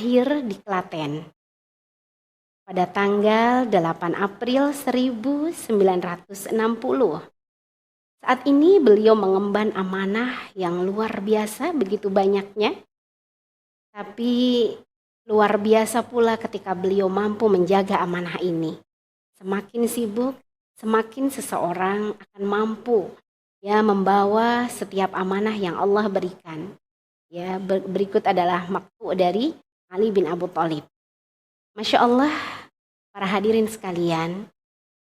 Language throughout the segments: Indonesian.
lahir di Klaten pada tanggal 8 April 1960. Saat ini beliau mengemban amanah yang luar biasa, begitu banyaknya. Tapi luar biasa pula ketika beliau mampu menjaga amanah ini. Semakin sibuk, semakin seseorang akan mampu ya membawa setiap amanah yang Allah berikan. Ya, berikut adalah maktu dari Ali bin Abu Thalib. Masya Allah, para hadirin sekalian,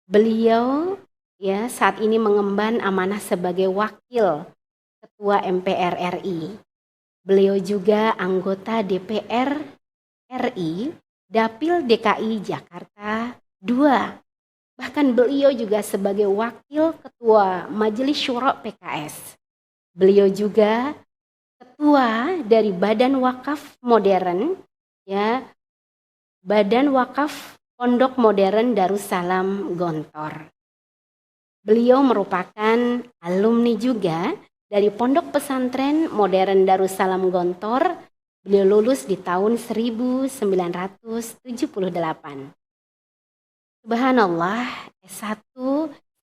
beliau ya saat ini mengemban amanah sebagai wakil Ketua MPR RI. Beliau juga anggota DPR RI, Dapil DKI Jakarta II. Bahkan beliau juga sebagai wakil Ketua Majelis Syuro PKS. Beliau juga ketua dari Badan Wakaf Modern, ya, Badan Wakaf Pondok Modern Darussalam Gontor. Beliau merupakan alumni juga dari Pondok Pesantren Modern Darussalam Gontor. Beliau lulus di tahun 1978. Subhanallah, S1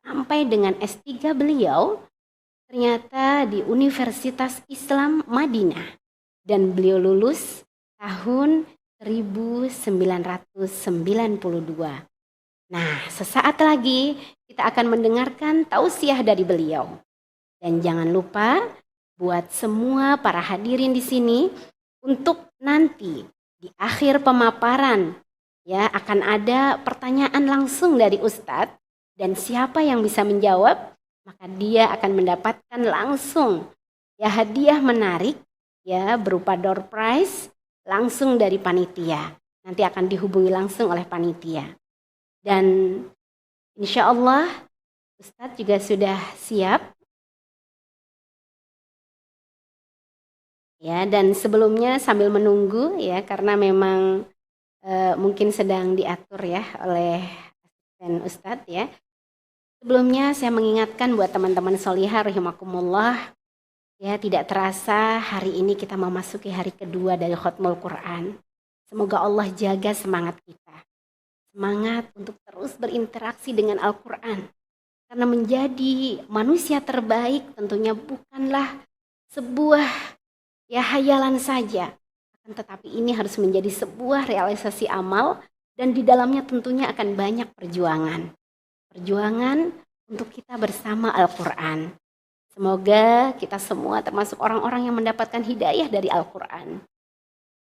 sampai dengan S3 beliau ternyata di Universitas Islam Madinah. Dan beliau lulus tahun 1992. Nah, sesaat lagi kita akan mendengarkan tausiah dari beliau. Dan jangan lupa buat semua para hadirin di sini untuk nanti di akhir pemaparan ya akan ada pertanyaan langsung dari Ustadz, dan siapa yang bisa menjawab maka dia akan mendapatkan langsung ya hadiah menarik ya berupa door prize langsung dari panitia. Nanti akan dihubungi langsung oleh panitia. Dan insya Allah Ustadz juga sudah siap. Ya, dan sebelumnya sambil menunggu ya karena memang mungkin sedang diatur ya oleh asisten Ustadz ya. Sebelumnya saya mengingatkan buat teman-teman solihah rahimakumullah ya, tidak terasa hari ini kita memasuki hari kedua dari Khatmul Quran. Semoga Allah jaga semangat kita. Semangat untuk terus berinteraksi dengan Al-Quran. Karena menjadi manusia terbaik tentunya bukanlah sebuah ya hayalan saja. Tetapi ini harus menjadi sebuah realisasi amal dan di dalamnya tentunya akan banyak perjuangan. Perjuangan untuk kita bersama Al-Quran. Semoga kita semua termasuk orang-orang yang mendapatkan hidayah dari Al-Quran.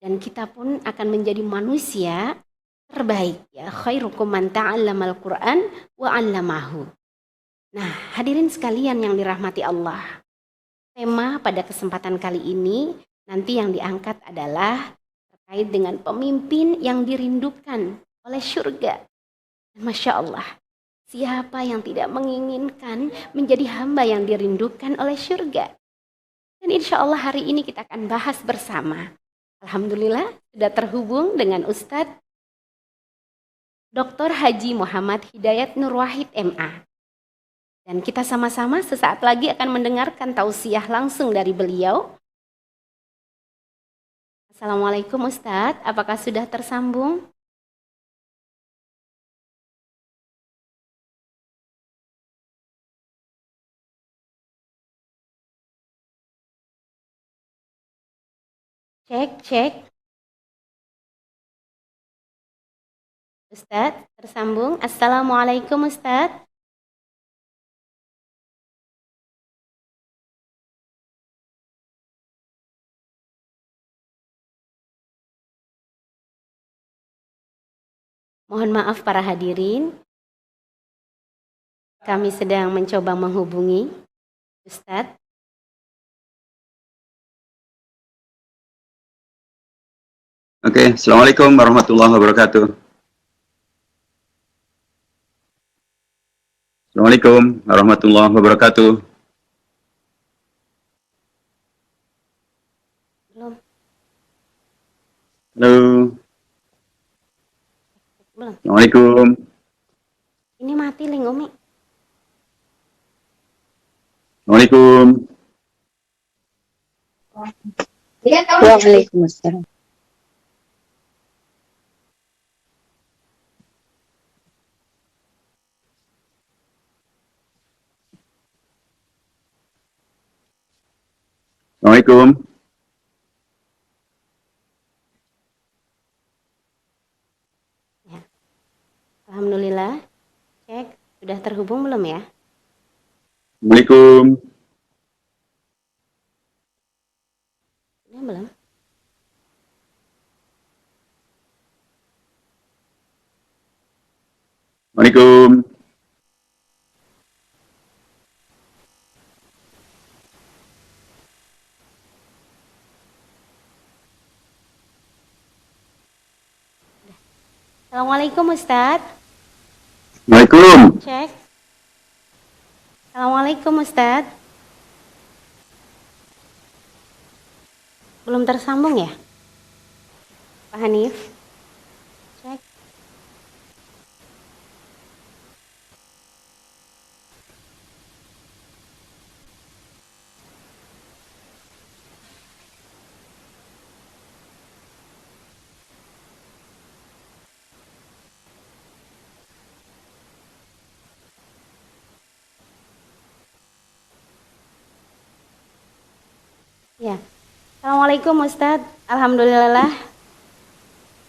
Dan kita pun akan menjadi manusia terbaik ya, khairukum man ta'allamal Qur'an wa 'allamahu. Nah, hadirin sekalian yang dirahmati Allah. Tema pada kesempatan kali ini nanti yang diangkat adalah terkait dengan pemimpin yang dirindukan oleh surga. Masya Allah, siapa yang tidak menginginkan menjadi hamba yang dirindukan oleh surga? Dan insya Allah hari ini kita akan bahas bersama. Alhamdulillah sudah terhubung dengan Ustadz Dr. Haji Muhammad Hidayat Nur Wahid MA. Dan kita sama-sama sesaat lagi akan mendengarkan tausiah langsung dari beliau. Assalamualaikum Ustadz, apakah sudah tersambung? Cek. Ustadz, tersambung. Assalamualaikum Ustadz. Mohon maaf para hadirin, kami sedang mencoba menghubungi Ustadz. Oke, Assalamualaikum warahmatullahi wabarakatuh. Assalamualaikum warahmatullahi wabarakatuh. Belum. Halo. Belum. Assalamualaikum. Ini mati Ling Umi. Assalamualaikum. Waalaikumsalam. Assalamualaikum. Ya. Alhamdulillah. Cek, sudah terhubung belum ya? Assalamualaikum. Sudah belum? Assalamualaikum. Assalamualaikum Ustadz. Assalamualaikum. Cek. Assalamualaikum Ustadz. Belum tersambung ya? Pak Hanif. Cek. Ya. Assalamualaikum Ustadz. Alhamdulillah.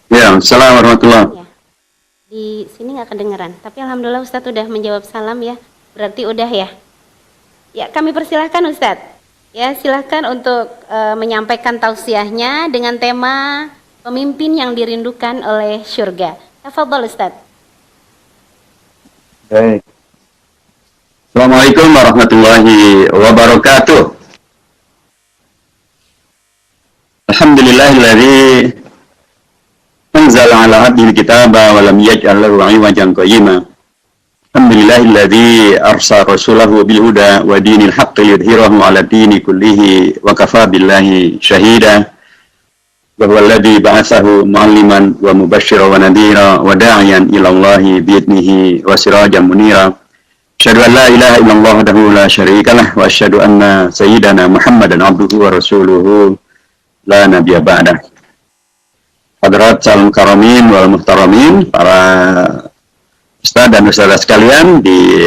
Ya, assalamualaikum warahmatullahi. Ya. Di sini nggak kedengeran. Tapi alhamdulillah Ustadz udah menjawab salam ya. Berarti udah ya. Ya, kami persilahkan Ustadz. Ya, silahkan untuk menyampaikan tausiahnya dengan tema pemimpin yang dirindukan oleh syurga. Tafadhol Ustadz. Baik. Assalamualaikum warahmatullahi wabarakatuh. Alhamdulillahilladzi anzala ala abdil kitaba wa lam yaj'al lahu 'iwajan qayyima. Alhamdulillahilladzi arsala rasulahu bil huda wa dinil haqqi yudhhirahu 'ala dini kullihi wa kafaa billahi shahida. Wa huwa alladzi ba'athahu mu'alliman wa mubasysyiran wa nadhira wa da'iyan ila Allahi bi idnihi wa sirajan munira. Asyhadu an la ilaha illallah wahdahu la syarikalah wa asyhadu anna sayyidana Muhammadan abduhu wa rasuluhu la nabiyya ba'dah. Hadirat calon karamin wal muhtaramin, para ustaz dan ustazah sekalian di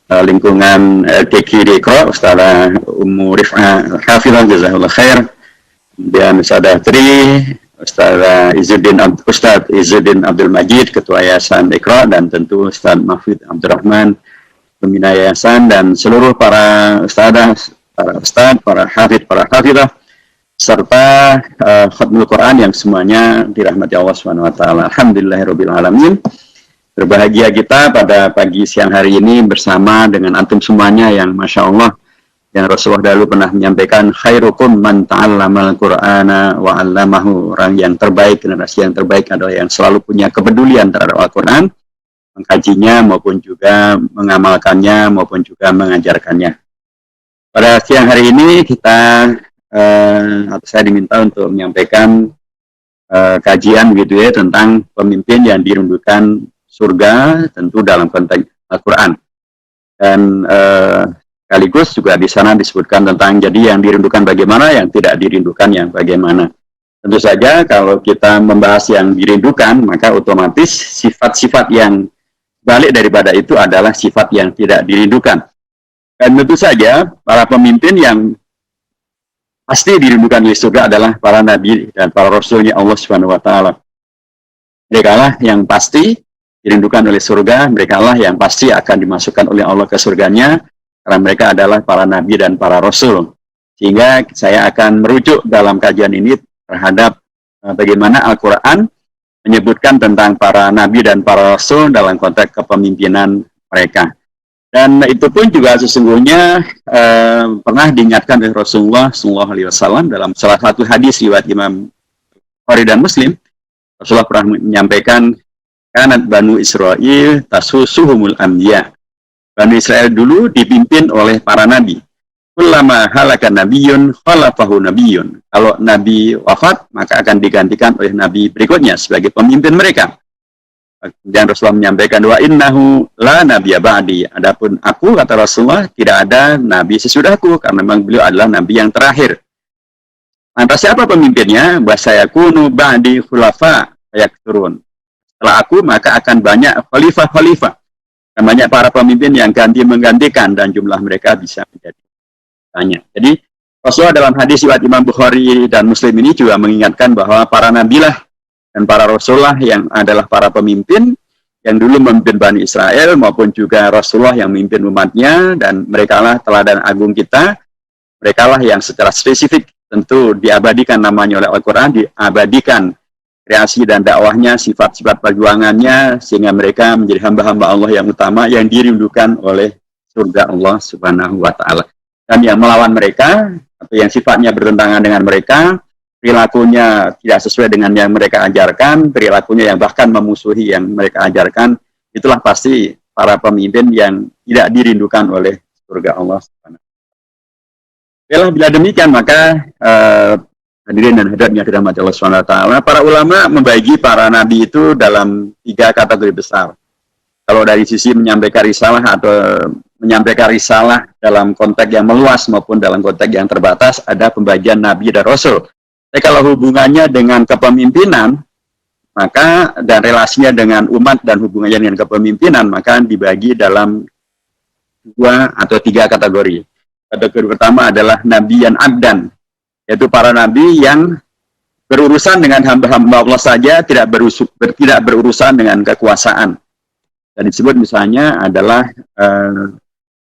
lingkungan LTQ Iqra, Ustazah Ummu Rif'ah Hafizah jazakallahu khair, kemudian Ustazah Tri, Ustaz Izzuddin Abdul Majid, Ketua Yayasan Iqra, dan tentu Ustaz Mahfud Abdurrahman, Pembina Yayasan, dan seluruh para ustazah, para ustaz, para hafidh, para hafidhah, serta khatmul Quran yang semuanya dirahmati Allah Subhanahu wa taala. Alhamdulillahirabbil alamin. Berbahagia kita pada pagi siang hari ini bersama dengan antum semuanya yang Masya Allah, yang Rasulullah dahulu pernah menyampaikan, khairukum man ta'allamal Qur'ana wa 'allamahu. Orang yang terbaik, generasi yang terbaik adalah yang selalu punya kepedulian terhadap Al-Quran, mengkajinya maupun juga mengamalkannya maupun juga mengajarkannya. Pada siang hari ini saya diminta untuk menyampaikan kajian gitu ya tentang pemimpin yang dirindukan surga, tentu dalam konteks Al-Quran. Dan sekaligus juga di sana disebutkan tentang jadi yang dirindukan bagaimana, yang tidak dirindukan yang bagaimana. Tentu saja kalau kita membahas yang dirindukan, maka otomatis sifat-sifat yang balik daripada itu adalah sifat yang tidak dirindukan. Dan tentu saja para pemimpin yang pasti dirindukan oleh surga adalah para nabi dan para rasulnya Allah Subhanahu wa taala. Merekalah yang pasti dirindukan oleh surga, merekalah yang pasti akan dimasukkan oleh Allah ke surganya, karena mereka adalah para nabi dan para rasul. Sehingga saya akan merujuk dalam kajian ini terhadap bagaimana Al-Quran menyebutkan tentang para nabi dan para rasul dalam konteks kepemimpinan mereka. Dan itu pun juga sesungguhnya pernah diingatkan oleh Rasulullah SAW dalam salah satu hadis riwayat Imam Bukhari dan Muslim. Rasulullah pernah menyampaikan, kanat Banu Israil tasusuhumul anbiya. Banu Israel dulu dipimpin oleh para nabi. Kullama halaka nabiyyun khalafahu nabiyyun. Kalau nabi wafat, maka akan digantikan oleh nabi berikutnya sebagai pemimpin mereka. Dan Rasulullah menyampaikan, wa innahu la nabiyya ba'di. Adapun aku, kata Rasulullah, tidak ada nabi sesudahku, karena memang beliau adalah nabi yang terakhir. Lantas siapa pemimpinnya? Wasayakunu ba'di khulafa yakturun. Setelah aku, maka akan banyak khalifah-khalifah. Dan banyak para pemimpin yang ganti menggantikan, dan jumlah mereka bisa menjadi banyak. Jadi Rasulullah dalam hadis riwayat Imam Bukhari dan Muslim ini juga mengingatkan bahwa para nabilah dan para rasulullah yang adalah para pemimpin yang dulu memimpin Bani Israel maupun juga Rasulullah yang memimpin umatnya, dan merekalah teladan agung kita, merekalah yang secara spesifik tentu diabadikan namanya oleh Al-Quran, diabadikan kreasi dan dakwahnya, sifat-sifat perjuangannya, sehingga mereka menjadi hamba-hamba Allah yang utama yang dirindukan oleh surga Allah Subhanahu wa Ta'ala. Dan yang melawan mereka atau yang sifatnya bertentangan dengan mereka, perilakunya tidak sesuai dengan yang mereka ajarkan, perilakunya yang bahkan memusuhi yang mereka ajarkan, itulah pasti para pemimpin yang tidak dirindukan oleh surga Allah Subhanahu wa Ta'ala. Bila demikian, maka hadirin dan hadirat yang dirahmati Allah Subhanahu wa Ta'ala, para ulama membagi para nabi itu dalam 3 kategori besar. Kalau dari sisi menyampaikan risalah atau menyampaikan risalah dalam konteks yang meluas maupun dalam konteks yang terbatas, ada pembagian nabi dan rasul. Tapi kalau hubungannya dengan kepemimpinan, maka dan relasinya dengan umat dan hubungannya dengan kepemimpinan, maka dibagi dalam 2 atau 3 kategori. Kategori pertama adalah nabi yang abdan, yaitu para nabi yang berurusan dengan hamba-hamba Allah saja, tidak berurusan dengan kekuasaan. Dan disebut misalnya adalah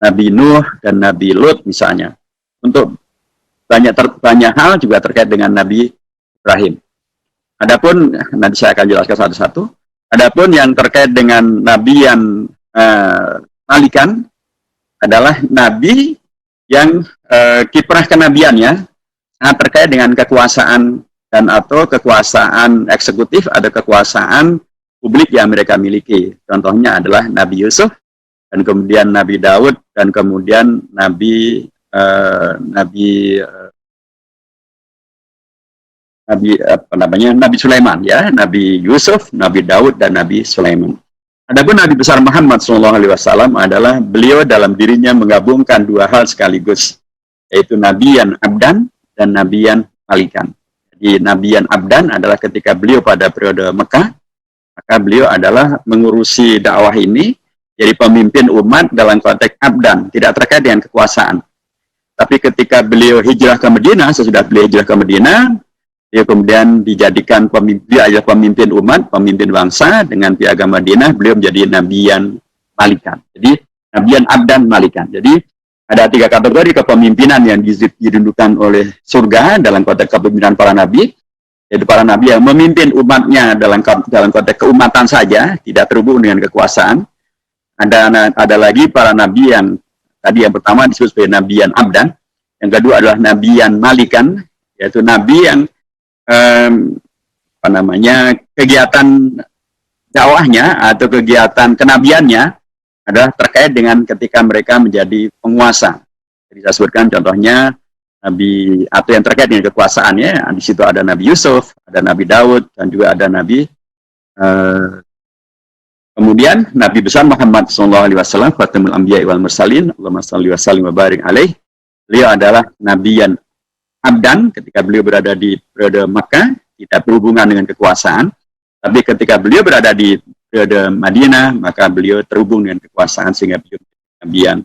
Nabi Nuh dan Nabi Lut misalnya. Untuk banyak hal juga terkait dengan Nabi Ibrahim. Adapun nanti saya akan jelaskan satu-satu. Adapun yang terkait dengan Nabi yang malikan adalah Nabi yang kiprah kenabiannya sangat terkait dengan kekuasaan dan atau kekuasaan eksekutif, ada kekuasaan publik yang mereka miliki. Contohnya adalah Nabi Yusuf, dan kemudian Nabi Daud, dan kemudian Nabi Sulaiman, ya, Nabi Yusuf, Nabi Daud, dan Nabi Sulaiman. Adapun Nabi besar Muhammad SAW adalah beliau dalam dirinya menggabungkan 2 hal sekaligus, yaitu Nabi yang abdan dan Nabi yang malikan. Jadi Nabi yang abdan adalah ketika beliau pada periode Mekah, maka beliau adalah mengurusi dakwah ini, jadi pemimpin umat dalam konteks abdan, tidak terkait dengan kekuasaan. Tapi ketika beliau hijrah ke Madinah, sesudah beliau hijrah ke Madinah, beliau kemudian dijadikan pemimpin umat, pemimpin bangsa dengan piagam Madinah, beliau menjadi nabiyan malikan. Jadi nabiyan abdan malikan. Jadi ada 3 kategori kepemimpinan yang dirindukan oleh surga dalam konteks kepemimpinan para nabi, yaitu para nabi yang memimpin umatnya dalam konteks keumatan saja, tidak terhubung dengan kekuasaan. Ada lagi para nabi yang tadi yang pertama disebut sebagai nabi yang abdan, yang kedua adalah nabi yang malikan, yaitu nabi yang kegiatan dakwahnya atau kegiatan kenabiannya adalah terkait dengan ketika mereka menjadi penguasa. Jadi saya sebutkan contohnya Nabi atau yang terkait dengan kekuasaannya, di situ ada Nabi Yusuf, ada Nabi Daud, dan juga ada Nabi kemudian Nabi besar Muhammad SAW, Fatimul Anbiya wal Mursalin, Allahumma shalli wa sallim wa barik alaih. Beliau adalah Nabi yang abdan ketika beliau berada di periode Makkah, tidak berhubungan dengan kekuasaan. Tapi ketika beliau berada di periode Madinah, maka beliau terhubung dengan kekuasaan sehingga beliau Nabi yang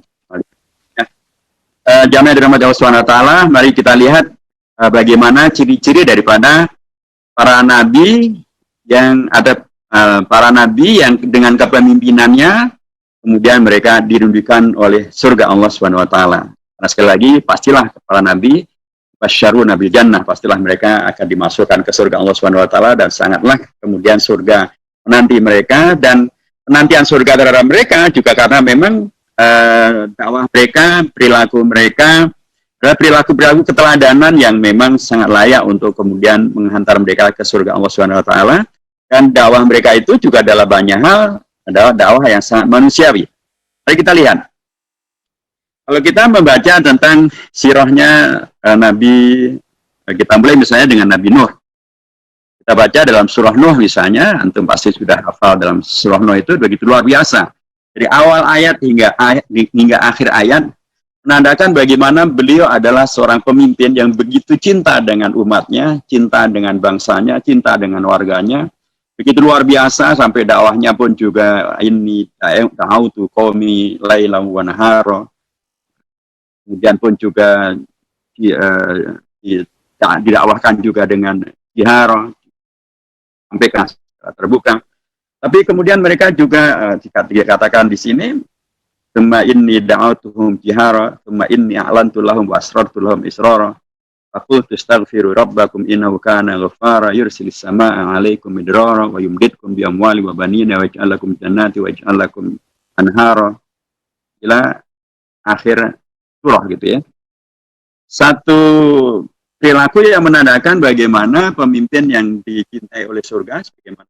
jamaah dirahmati Allah Subhanahu wa Ta'ala, mari kita lihat bagaimana ciri-ciri daripada para nabi yang ada, para nabi yang dengan kepemimpinannya kemudian mereka dirindukan oleh surga Allah Subhanahu wa Ta'ala. Karena sekali lagi pastilah para nabi basyarun nabi jannah, pastilah mereka akan dimasukkan ke surga Allah Subhanahu wa Ta'ala, dan sangatlah kemudian surga menanti mereka, dan penantian surga terhadap mereka juga karena memang dakwah mereka, perilaku mereka adalah perilaku keteladanan yang memang sangat layak untuk kemudian menghantar mereka ke surga Allah Subhanahu wa Ta'ala. Dan dakwah mereka itu juga adalah banyak hal, adalah dakwah yang sangat manusiawi. Mari kita lihat. Kalau kita membaca tentang sirahnya Nabi, kita mulai misalnya dengan Nabi Nuh. Kita baca dalam surah Nuh misalnya, antum pasti sudah hafal dalam surah Nuh itu begitu luar biasa. Dari awal ayat hingga akhir ayat menandakan bagaimana beliau adalah seorang pemimpin yang begitu cinta dengan umatnya, cinta dengan bangsanya, cinta dengan warganya. Begitu luar biasa sampai dakwahnya pun juga ini da'autu qaumi lailan wa nahara. Kemudian pun juga didakwahkan juga dengan jihar, sampaikan secara terbuka. Tapi kemudian mereka juga dikatakan di sini, "Tsumma inni da'awtuhum jihara, tsumma inni a'lantu lahum wa asrartu lahum israra. Faqultu astaghfiru rabbakum innahu kana ghaffara yursilis samaa'a 'alaikum midrara wa yumdidkum bi amwali wa banina wa yaj'al lakum jannati wa yaj'al lakum anhara." Ila akhir surah gitu ya. Satu perilaku yang menandakan bagaimana pemimpin yang dicintai oleh surga, sebagaimana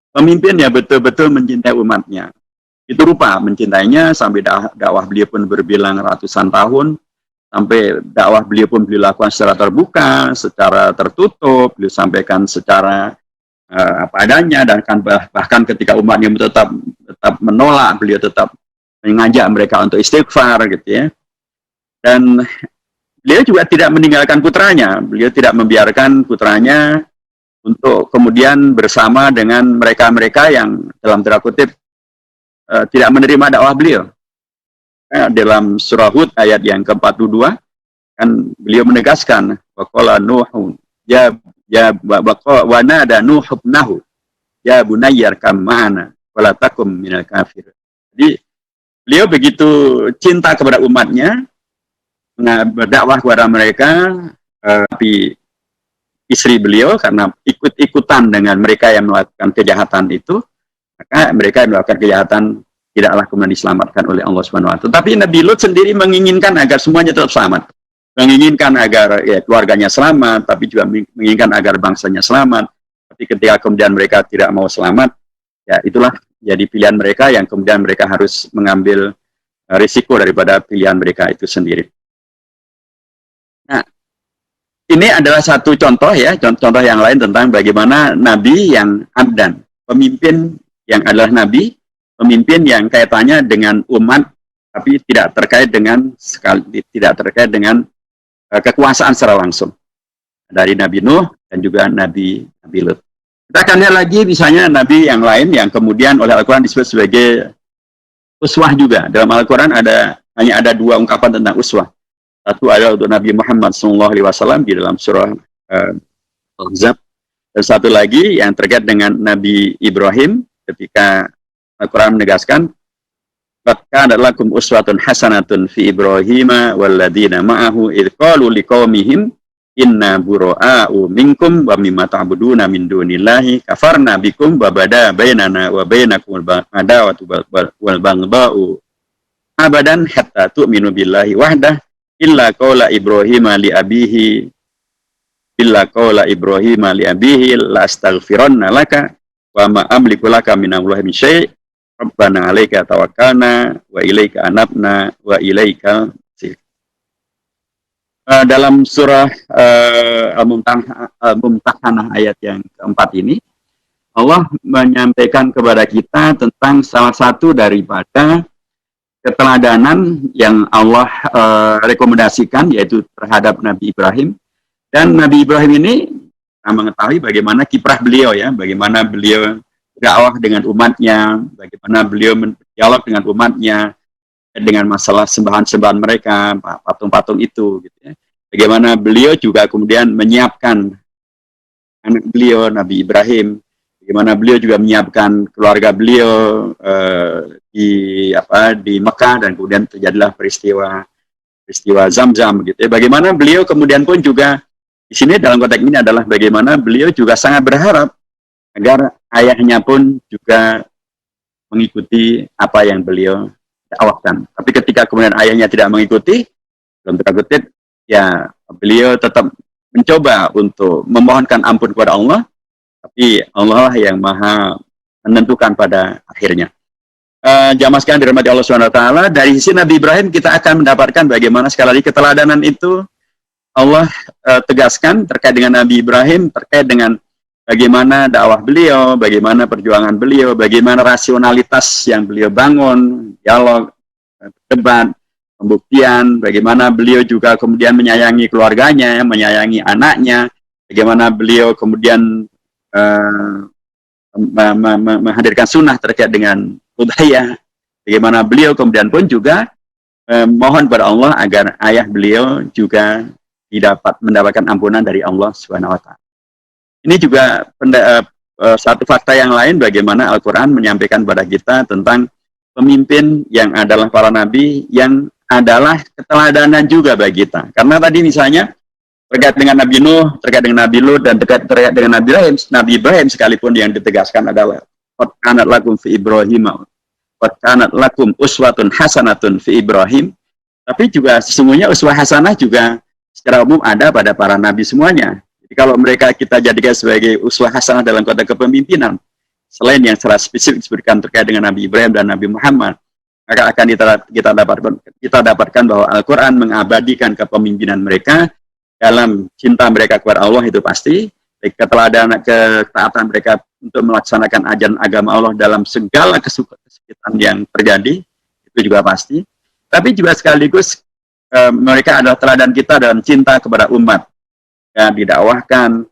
pemimpin yang betul-betul mencintai umatnya. Itu rupa mencintainya sampai dakwah beliau pun berbilang ratusan tahun, sampai dakwah beliau pun beliau lakukan secara terbuka, secara tertutup, beliau sampaikan secara apa adanya, dan bahkan ketika umatnya tetap menolak, beliau tetap mengajak mereka untuk istighfar gitu ya. Dan beliau juga tidak meninggalkan putranya, beliau tidak membiarkan putranya untuk kemudian bersama dengan mereka-mereka yang dalam tanda kutip tidak menerima dakwah beliau. Dalam surah Hud ayat yang ke-42 kan beliau menegaskan, waqala Nuhun ya wa nada Nuh ibnahu ya bunayyar kam ma'ana wala takum minal kafir. Jadi beliau begitu cinta kepada umatnya, berdakwah kepada mereka, tapi istri beliau karena ikut-ikutan dengan mereka yang melakukan kejahatan itu, maka mereka yang melakukan kejahatan tidaklah kemudian diselamatkan oleh Allah Subhanahu wa taala. Tetapi Nabi Lut sendiri menginginkan agar semuanya tetap selamat. Menginginkan agar ya, keluarganya selamat, tapi juga menginginkan agar bangsanya selamat. Tapi ketika kemudian mereka tidak mau selamat, ya itulah jadi pilihan mereka yang kemudian mereka harus mengambil risiko daripada pilihan mereka itu sendiri. Nah, ini adalah satu contoh ya, contoh yang lain tentang bagaimana Nabi yang abdan, pemimpin yang adalah Nabi, pemimpin yang kaitannya dengan umat, tapi tidak terkait dengan kekuasaan secara langsung. Dari Nabi Nuh dan juga Nabi Lut. Kita akan lihat lagi misalnya Nabi yang lain yang kemudian oleh Al-Quran disebut sebagai uswah juga. Dalam Al-Quran hanya ada dua ungkapan tentang uswah. Satu adalah untuk Nabi Muhammad SAW di dalam surah Al-Ahzab. Dan satu lagi yang terkait dengan Nabi Ibrahim ketika Al-Quran menegaskan, "Qad kana lakum uswatun hasanatun fi Ibrahim walladzina ma'ahu idz qalu liqaumihim inna bura'a'u minkum wa mimma ta'buduna min dunillahi kafarna bikum wa bada bainana wa bainakumul adawatu wal baghdha'u abadan hatta tu'minu billahi wahdah illa qaula Ibrahim li abihi la astaghfiranna laka wa ma amliku laka minallahi min syai' Rabbana 'alaika tawakkalna wa ilaika anabna wa ilaika sir." Dalam surah Al-Mumtahanah ayat yang keempat ini, Allah menyampaikan kepada kita tentang salah satu daripada keteladanan yang Allah rekomendasikan, yaitu terhadap Nabi Ibrahim. Dan Nabi Ibrahim ini kita mengetahui bagaimana kiprah beliau ya, bagaimana beliau dakwah dengan umatnya, bagaimana beliau berdialog dengan umatnya dengan masalah sembahan-sembahan mereka, patung-patung itu gitu ya. Bagaimana beliau juga kemudian menyiapkan anak beliau Nabi Ibrahim, bagaimana beliau juga menyiapkan keluarga beliau di Mekah, dan kemudian terjadilah peristiwa Zam-Zam gitu ya. Bagaimana beliau kemudian pun juga di sini dalam konteks ini adalah bagaimana beliau juga sangat berharap agar ayahnya pun juga mengikuti apa yang beliau dakwahkan. Tapi ketika kemudian ayahnya tidak mengikuti, belum terkutip, ya beliau tetap mencoba untuk memohonkan ampun kepada Allah, tapi Allah yang maha menentukan pada akhirnya. Jamaah sekalian dirahmati Allah SWT, dari sisi Nabi Ibrahim kita akan mendapatkan bagaimana sekali lagi keteladanan itu Allah tegaskan terkait dengan Nabi Ibrahim, terkait dengan bagaimana dakwah beliau, bagaimana perjuangan beliau, bagaimana rasionalitas yang beliau bangun, dialog, debat, pembuktian, bagaimana beliau juga kemudian menyayangi keluarganya, menyayangi anaknya, bagaimana beliau kemudian menghadirkan sunnah terkait dengan udhiyah, bagaimana beliau kemudian pun juga mohon kepada Allah agar ayah beliau juga mendapatkan ampunan dari Allah Subhanahu wa taala. Ini juga satu fakta yang lain bagaimana Al-Qur'an menyampaikan kepada kita tentang pemimpin yang adalah para nabi yang adalah keteladanan juga bagi kita. Karena tadi misalnya terkait dengan Nabi Nuh, terkait dengan Nabi Lut, dan terkait dengan Nabi Ibrahim sekalipun yang ditegaskan adalah qad kanat lakum fi Ibrahim, qad kanat lakum uswatun hasanatun fi Ibrahim. Tapi juga sesungguhnya uswah hasanah juga secara umum ada pada para nabi semuanya. Jadi kalau mereka kita jadikan sebagai uswah hasanah dalam konteks kepemimpinan, selain yang secara spesifik disebutkan terkait dengan Nabi Ibrahim dan Nabi Muhammad, maka akan kita dapatkan bahwa Al-Quran mengabadikan kepemimpinan mereka dalam cinta mereka kepada Allah, itu pasti, keteladanan, ketaatan mereka untuk melaksanakan ajaran agama Allah dalam segala kesulitan yang terjadi, itu juga pasti. Tapi juga sekaligus mereka adalah teladan kita dalam cinta kepada umat. Ya, didakwahkan,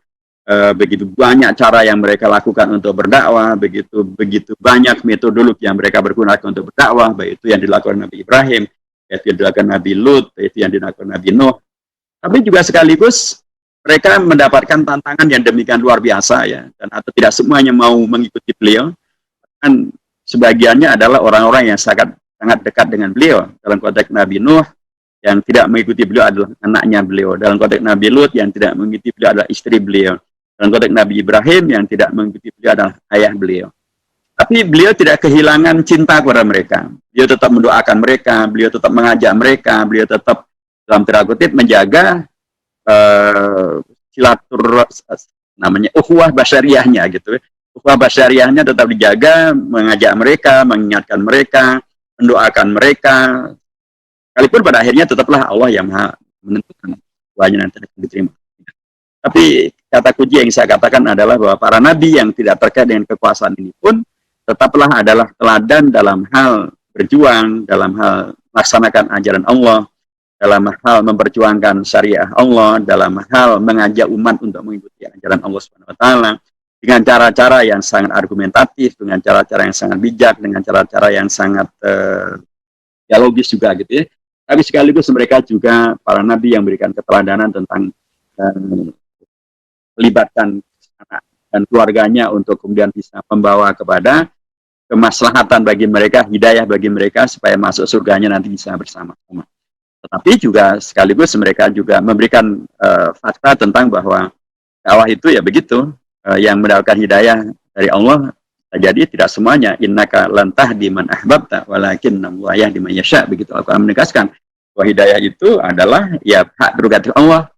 begitu banyak cara yang mereka lakukan untuk berdakwah, begitu banyak metodologi yang mereka bergunakan untuk berdakwah, baik itu yang dilakukan Nabi Ibrahim, yaitu yang dilakukan Nabi Lut, yaitu yang dilakukan Nabi Nuh. Tapi juga sekaligus mereka mendapatkan tantangan yang demikian luar biasa, ya, dan atau tidak semuanya mau mengikuti beliau. Dan sebagiannya adalah orang-orang yang sangat dekat dengan beliau. Dalam konteks Nabi Nuh, yang tidak mengikuti beliau adalah anaknya beliau. Dalam konteks Nabi Lut, yang tidak mengikuti beliau adalah istri beliau. Dalam konteks Nabi Ibrahim, yang tidak mengikuti beliau adalah ayah beliau. Tapi beliau tidak kehilangan cinta kepada mereka. Beliau tetap mendoakan mereka, beliau tetap mengajak mereka, beliau tetap dalam tanda kutip menjaga namanya ukhuwah basyariahnya gitu. Ukhuwah basyariahnya tetap dijaga, mengajak mereka, mengingatkan mereka, mendoakan mereka. Sekalipun pada akhirnya tetaplah Allah yang Maha menentukan wajib nanti akan diterima. Tapi kata kunci yang saya katakan adalah bahwa para nabi yang tidak terkait dengan kekuasaan ini pun tetaplah adalah teladan dalam hal berjuang, dalam hal melaksanakan ajaran Allah, dalam hal memperjuangkan syariah Allah, dalam hal mengajak umat untuk mengikuti ajaran Allah Subhanahu wa taala dengan cara-cara yang sangat argumentatif, dengan cara-cara yang sangat bijak, dengan cara-cara yang sangat dialogis juga gitu ya. Tapi sekaligus mereka juga para nabi yang memberikan keteladanan tentang melibatkan anak dan keluarganya untuk kemudian bisa membawa kepada kemaslahatan bagi mereka, hidayah bagi mereka supaya masuk surganya nanti bisa bersama-sama. Tetapi juga sekaligus mereka juga memberikan fakta tentang bahwa dakwah itu ya begitu, yang mendapatkan hidayah dari Allah, jadi tidak semuanya innaka lan tahdi man ahbabta walakinna Allah yahdi man yasha, begitu Al-Qur'an menegaskan bahwa hidayah itu adalah ya hak prerogatif Allah,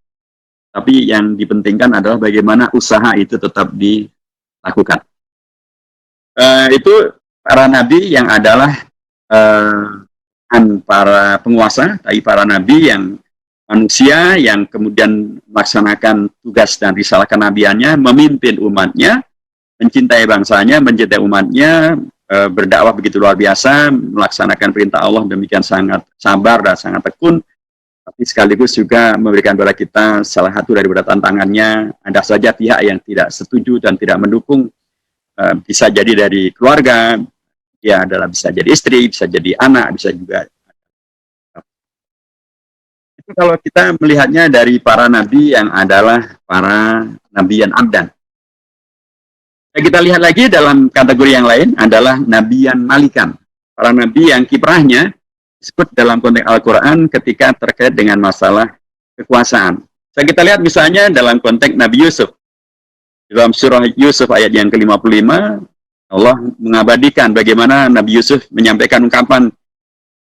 tapi yang dipentingkan adalah bagaimana usaha itu tetap dilakukan. Itu para nabi yang adalah para penguasa, tapi para nabi yang manusia yang kemudian melaksanakan tugas dan risalah kenabiannya, memimpin umatnya, mencintai bangsanya, mencintai umatnya, berdakwah begitu luar biasa, melaksanakan perintah Allah demikian sangat sabar dan sangat tekun, tapi sekaligus juga memberikan kepada kita salah satu daripada tantangannya. Ada saja pihak yang tidak setuju dan tidak mendukung, bisa jadi dari keluarga, ya adalah bisa jadi istri, bisa jadi anak, bisa juga. Itu kalau kita melihatnya dari para nabi yang adalah para nabiyan abdan. Nah, kita lihat lagi dalam kategori yang lain adalah nabiyan malikan. Para nabi yang kiprahnya disebut dalam konteks Al-Quran ketika terkait dengan masalah kekuasaan. Saya kita lihat misalnya dalam konteks Nabi Yusuf. Dalam surah Yusuf ayat yang ke-55, Allah mengabadikan bagaimana Nabi Yusuf menyampaikan ungkapan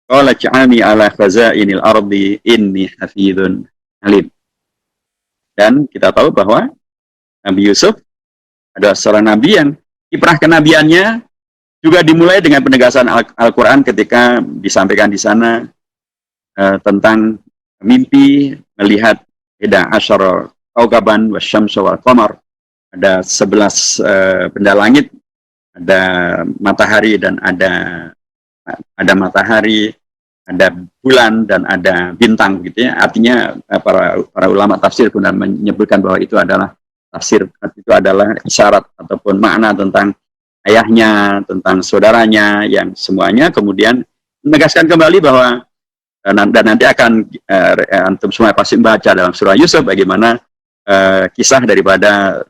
qala ja'alni ala khazainil ardi inni hafidhun alim. Dan kita tahu bahwa Nabi Yusuf adalah seorang nabi yang kiprah kenabiannya juga dimulai dengan penegasan Al-Quran ketika disampaikan di sana tentang mimpi melihat ida asyara kaukaban wasyamsa wal qamar, ada 11 benda langit, ada matahari dan ada matahari, ada bulan dan ada bintang gitu ya. Artinya para ulama tafsir kemudian menyebutkan bahwa itu adalah tafsir, itu adalah isyarat ataupun makna tentang ayahnya, tentang saudaranya, yang semuanya kemudian menegaskan kembali bahwa dan nanti akan antum semua pasti membaca dalam surah Yusuf bagaimana kisah daripada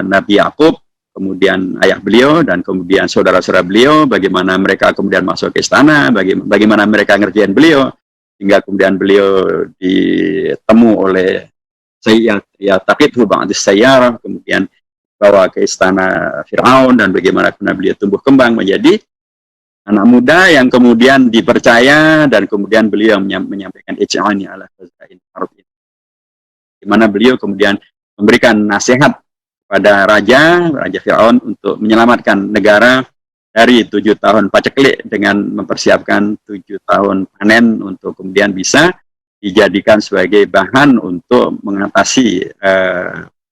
Nabi Yakub, kemudian ayah beliau dan kemudian saudara-saudara beliau, bagaimana mereka kemudian masuk ke istana, bagaimana mereka ngerjain beliau, hingga kemudian beliau ditemu oleh Yaltaqithu ba'dis sayyarah, kemudian bawa ke istana Fir'aun, dan bagaimana kemudian beliau tumbuh kembang menjadi anak muda yang kemudian dipercaya, dan kemudian beliau menyampaikan ij'alni ala khazain ardh, di mana beliau kemudian memberikan nasihat pada Raja Fir'aun untuk menyelamatkan negara dari 7 tahun paceklik dengan mempersiapkan 7 tahun panen untuk kemudian bisa dijadikan sebagai bahan untuk mengatasi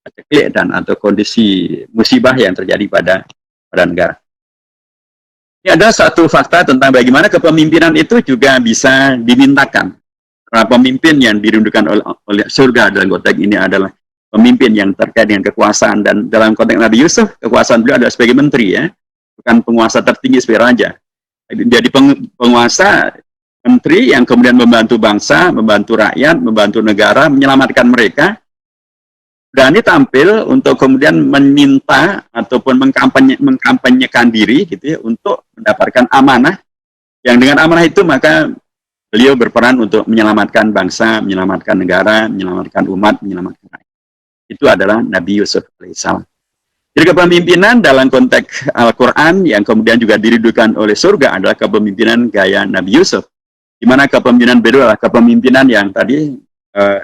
paceklik dan atau kondisi musibah yang terjadi pada negara. Ini ada satu fakta tentang bagaimana kepemimpinan itu juga bisa dimintakan. Karena pemimpin yang dirindukan oleh surga dalam konteks ini adalah pemimpin yang terkait dengan kekuasaan, dan dalam konteks Nabi Yusuf, kekuasaan beliau adalah sebagai menteri, ya, bukan penguasa tertinggi sebagai raja. Jadi penguasa menteri yang kemudian membantu bangsa, membantu rakyat, membantu negara, menyelamatkan mereka, berani tampil untuk kemudian meminta ataupun mengkampanyekan diri gitu ya, untuk mendapatkan amanah, yang dengan amanah itu maka beliau berperan untuk menyelamatkan bangsa, menyelamatkan negara, menyelamatkan umat, menyelamatkan rakyat. Itu adalah Nabi Yusuf alaihissalam. Jadi kepemimpinan dalam konteks Al-Quran yang kemudian juga dirindukan oleh surga adalah kepemimpinan gaya Nabi Yusuf. Di mana kepemimpinan beliau adalah kepemimpinan yang tadi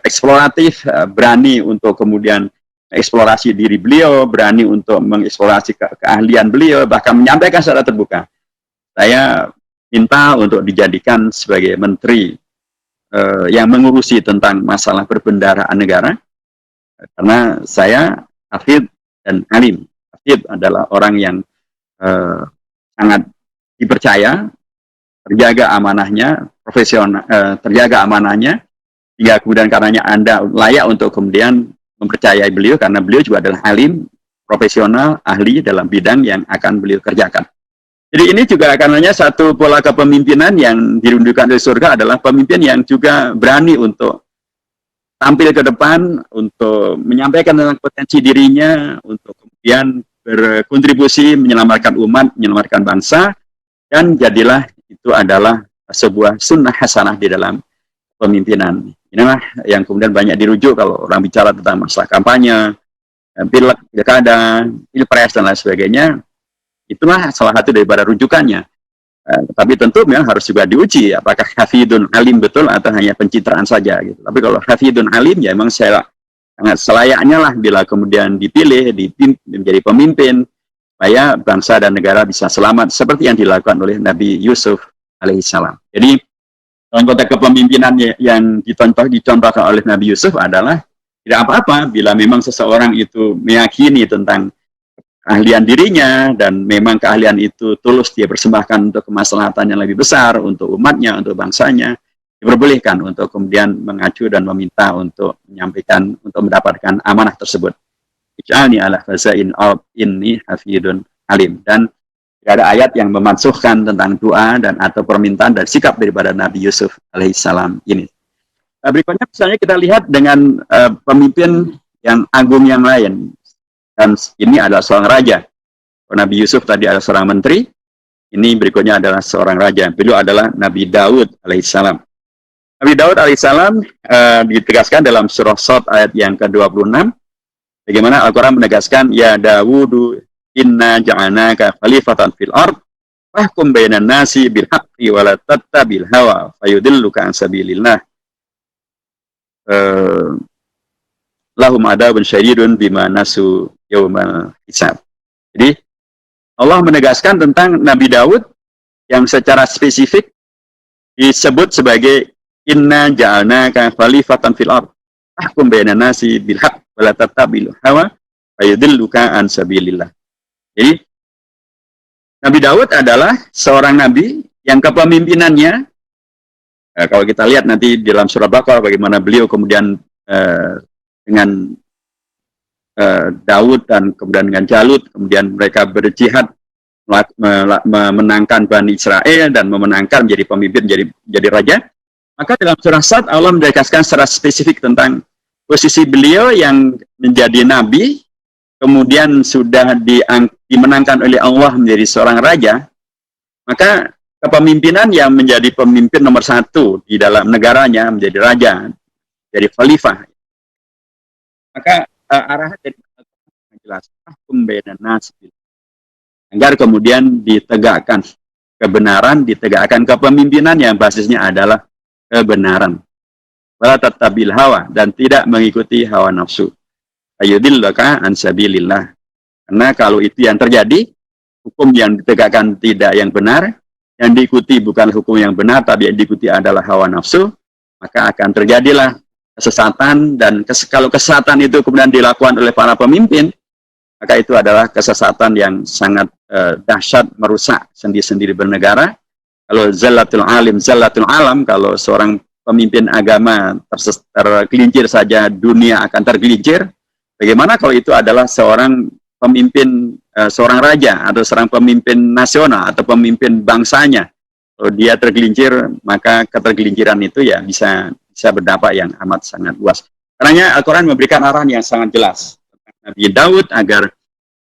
eksploratif, berani untuk kemudian eksplorasi diri beliau, berani untuk mengeksplorasi keahlian beliau, bahkan menyampaikan secara terbuka, saya minta untuk dijadikan sebagai menteri yang mengurusi tentang masalah perbendaharaan negara, karena saya hafidh dan alim. Hafidh adalah orang yang sangat dipercaya, terjaga amanahnya, profesional, terjaga amanahnya, hingga kemudian karenanya Anda layak untuk kemudian mempercayai beliau, karena beliau juga adalah alim, profesional, ahli dalam bidang yang akan beliau kerjakan. Jadi ini juga karenanya satu pola kepemimpinan yang dirindukan oleh surga adalah pemimpin yang juga berani untuk tampil ke depan, untuk menyampaikan tentang potensi dirinya, untuk kemudian berkontribusi menyelamatkan umat, menyelamatkan bangsa, dan jadilah itu adalah sebuah sunnah hasanah di dalam pemimpinan. Inilah yang kemudian banyak dirujuk kalau orang bicara tentang masalah kampanye, pilek, pilkada, pilpres, dan lain sebagainya. Itulah salah satu daripada rujukannya. Tapi tentu memang harus juga diuji apakah hafidun alim betul atau hanya pencitraan saja gitu. Tapi kalau hafidun alim ya memang sangat selayaknya lah bila kemudian dipilih menjadi pemimpin supaya bangsa dan negara bisa selamat seperti yang dilakukan oleh Nabi Yusuf alaihissalam. Jadi dalam konteks kepemimpinan yang dicontohkan oleh Nabi Yusuf adalah tidak apa-apa bila memang seseorang itu meyakini tentang keahlian dirinya, dan memang keahlian itu tulus dia persembahkan untuk kemaslahatan yang lebih besar, untuk umatnya, untuk bangsanya, diperbolehkan untuk kemudian mengacu dan meminta untuk menyampaikan, untuk mendapatkan amanah tersebut. Ij'alni ala khazain ardh inni hafidun alim. Dan tidak ada ayat yang memansuhkan tentang doa dan atau permintaan dan sikap daripada Nabi Yusuf alaihissalam ini. Berikutnya misalnya kita lihat dengan pemimpin yang agung yang lain. Dan ini adalah seorang raja. Nabi Yusuf tadi adalah seorang menteri, ini berikutnya adalah seorang raja. Beliau adalah Nabi Daud alaihissalam. Nabi Daud alaihissalam ditegaskan dalam surah Shad ayat yang ke-26. Bagaimana Al-Quran menegaskan, Ya Dawudu inna ja'anaka khalifatan fil ard, fahkum bainan nasi bil haqqi wa la tattabil hawa fayudilluka an sabilillah. Lahum adabun syadidun bima nasu yaumal hisab. Jadi Allah menegaskan tentang Nabi Daud yang secara spesifik disebut sebagai inna ja'alnaka khalifatan fil ard ahkum bainan nasi bil haqq wa la tattabil hawa fayudilluka an sabilillah. Jadi Nabi Daud adalah seorang nabi yang kepemimpinannya, kalau kita lihat nanti di dalam surah Baqarah bagaimana beliau kemudian dengan Daud dan kemudian dengan Jalut, kemudian mereka berjihad memenangkan Bani Israel dan memenangkan menjadi pemimpin, jadi raja. Maka dalam surah Sad Allah menegaskan secara spesifik tentang posisi beliau yang menjadi nabi, kemudian sudah dimenangkan oleh Allah menjadi seorang raja, maka kepemimpinan yang menjadi pemimpin nomor satu di dalam negaranya, menjadi raja, jadi khalifah. Maka arahan dari jelas, hukum bainan nas, agar kemudian ditegakkan kebenaran, ditegakkan kepemimpinan yang basisnya adalah kebenaran. Wala tattabil hawa, dan tidak mengikuti hawa nafsu. Ayudillaka an sabilillah. Karena kalau itu yang terjadi, hukum yang ditegakkan tidak yang benar, yang diikuti bukan hukum yang benar, tapi yang diikuti adalah hawa nafsu, maka akan terjadilah kesesatan, dan kalau kesesatan itu kemudian dilakukan oleh para pemimpin, maka itu adalah kesesatan yang sangat dahsyat, merusak sendi-sendi bernegara. Kalau zallatul alim, zallatul alam, kalau seorang pemimpin agama tergelincir saja, dunia akan tergelincir. Bagaimana kalau itu adalah seorang pemimpin, seorang raja, atau seorang pemimpin nasional, atau pemimpin bangsanya? Kalau dia tergelincir, maka ketergelinciran itu ya bisa berdampak yang amat sangat luas. Karena Al-Quran memberikan arahan yang sangat jelas. Nabi Daud agar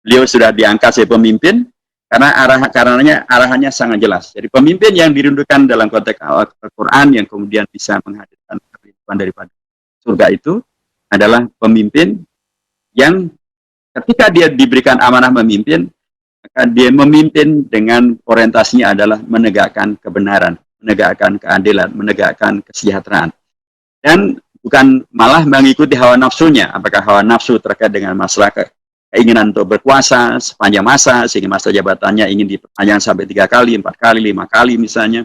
beliau sudah diangkat sebagai pemimpin, karena arahannya sangat jelas. Jadi pemimpin yang dirindukan dalam konteks Al-Quran yang kemudian bisa menghadirkan kehidupan daripada surga itu adalah pemimpin yang ketika dia diberikan amanah memimpin, maka dia memimpin dengan orientasinya adalah menegakkan kebenaran, menegakkan keadilan, menegakkan kesejahteraan. Dan bukan malah mengikuti hawa nafsunya. Apakah hawa nafsu terkait dengan masalah keinginan untuk berkuasa sepanjang masa, sehingga masa jabatannya ingin diperpanjang sampai 3 kali, 4 kali, 5 kali misalnya.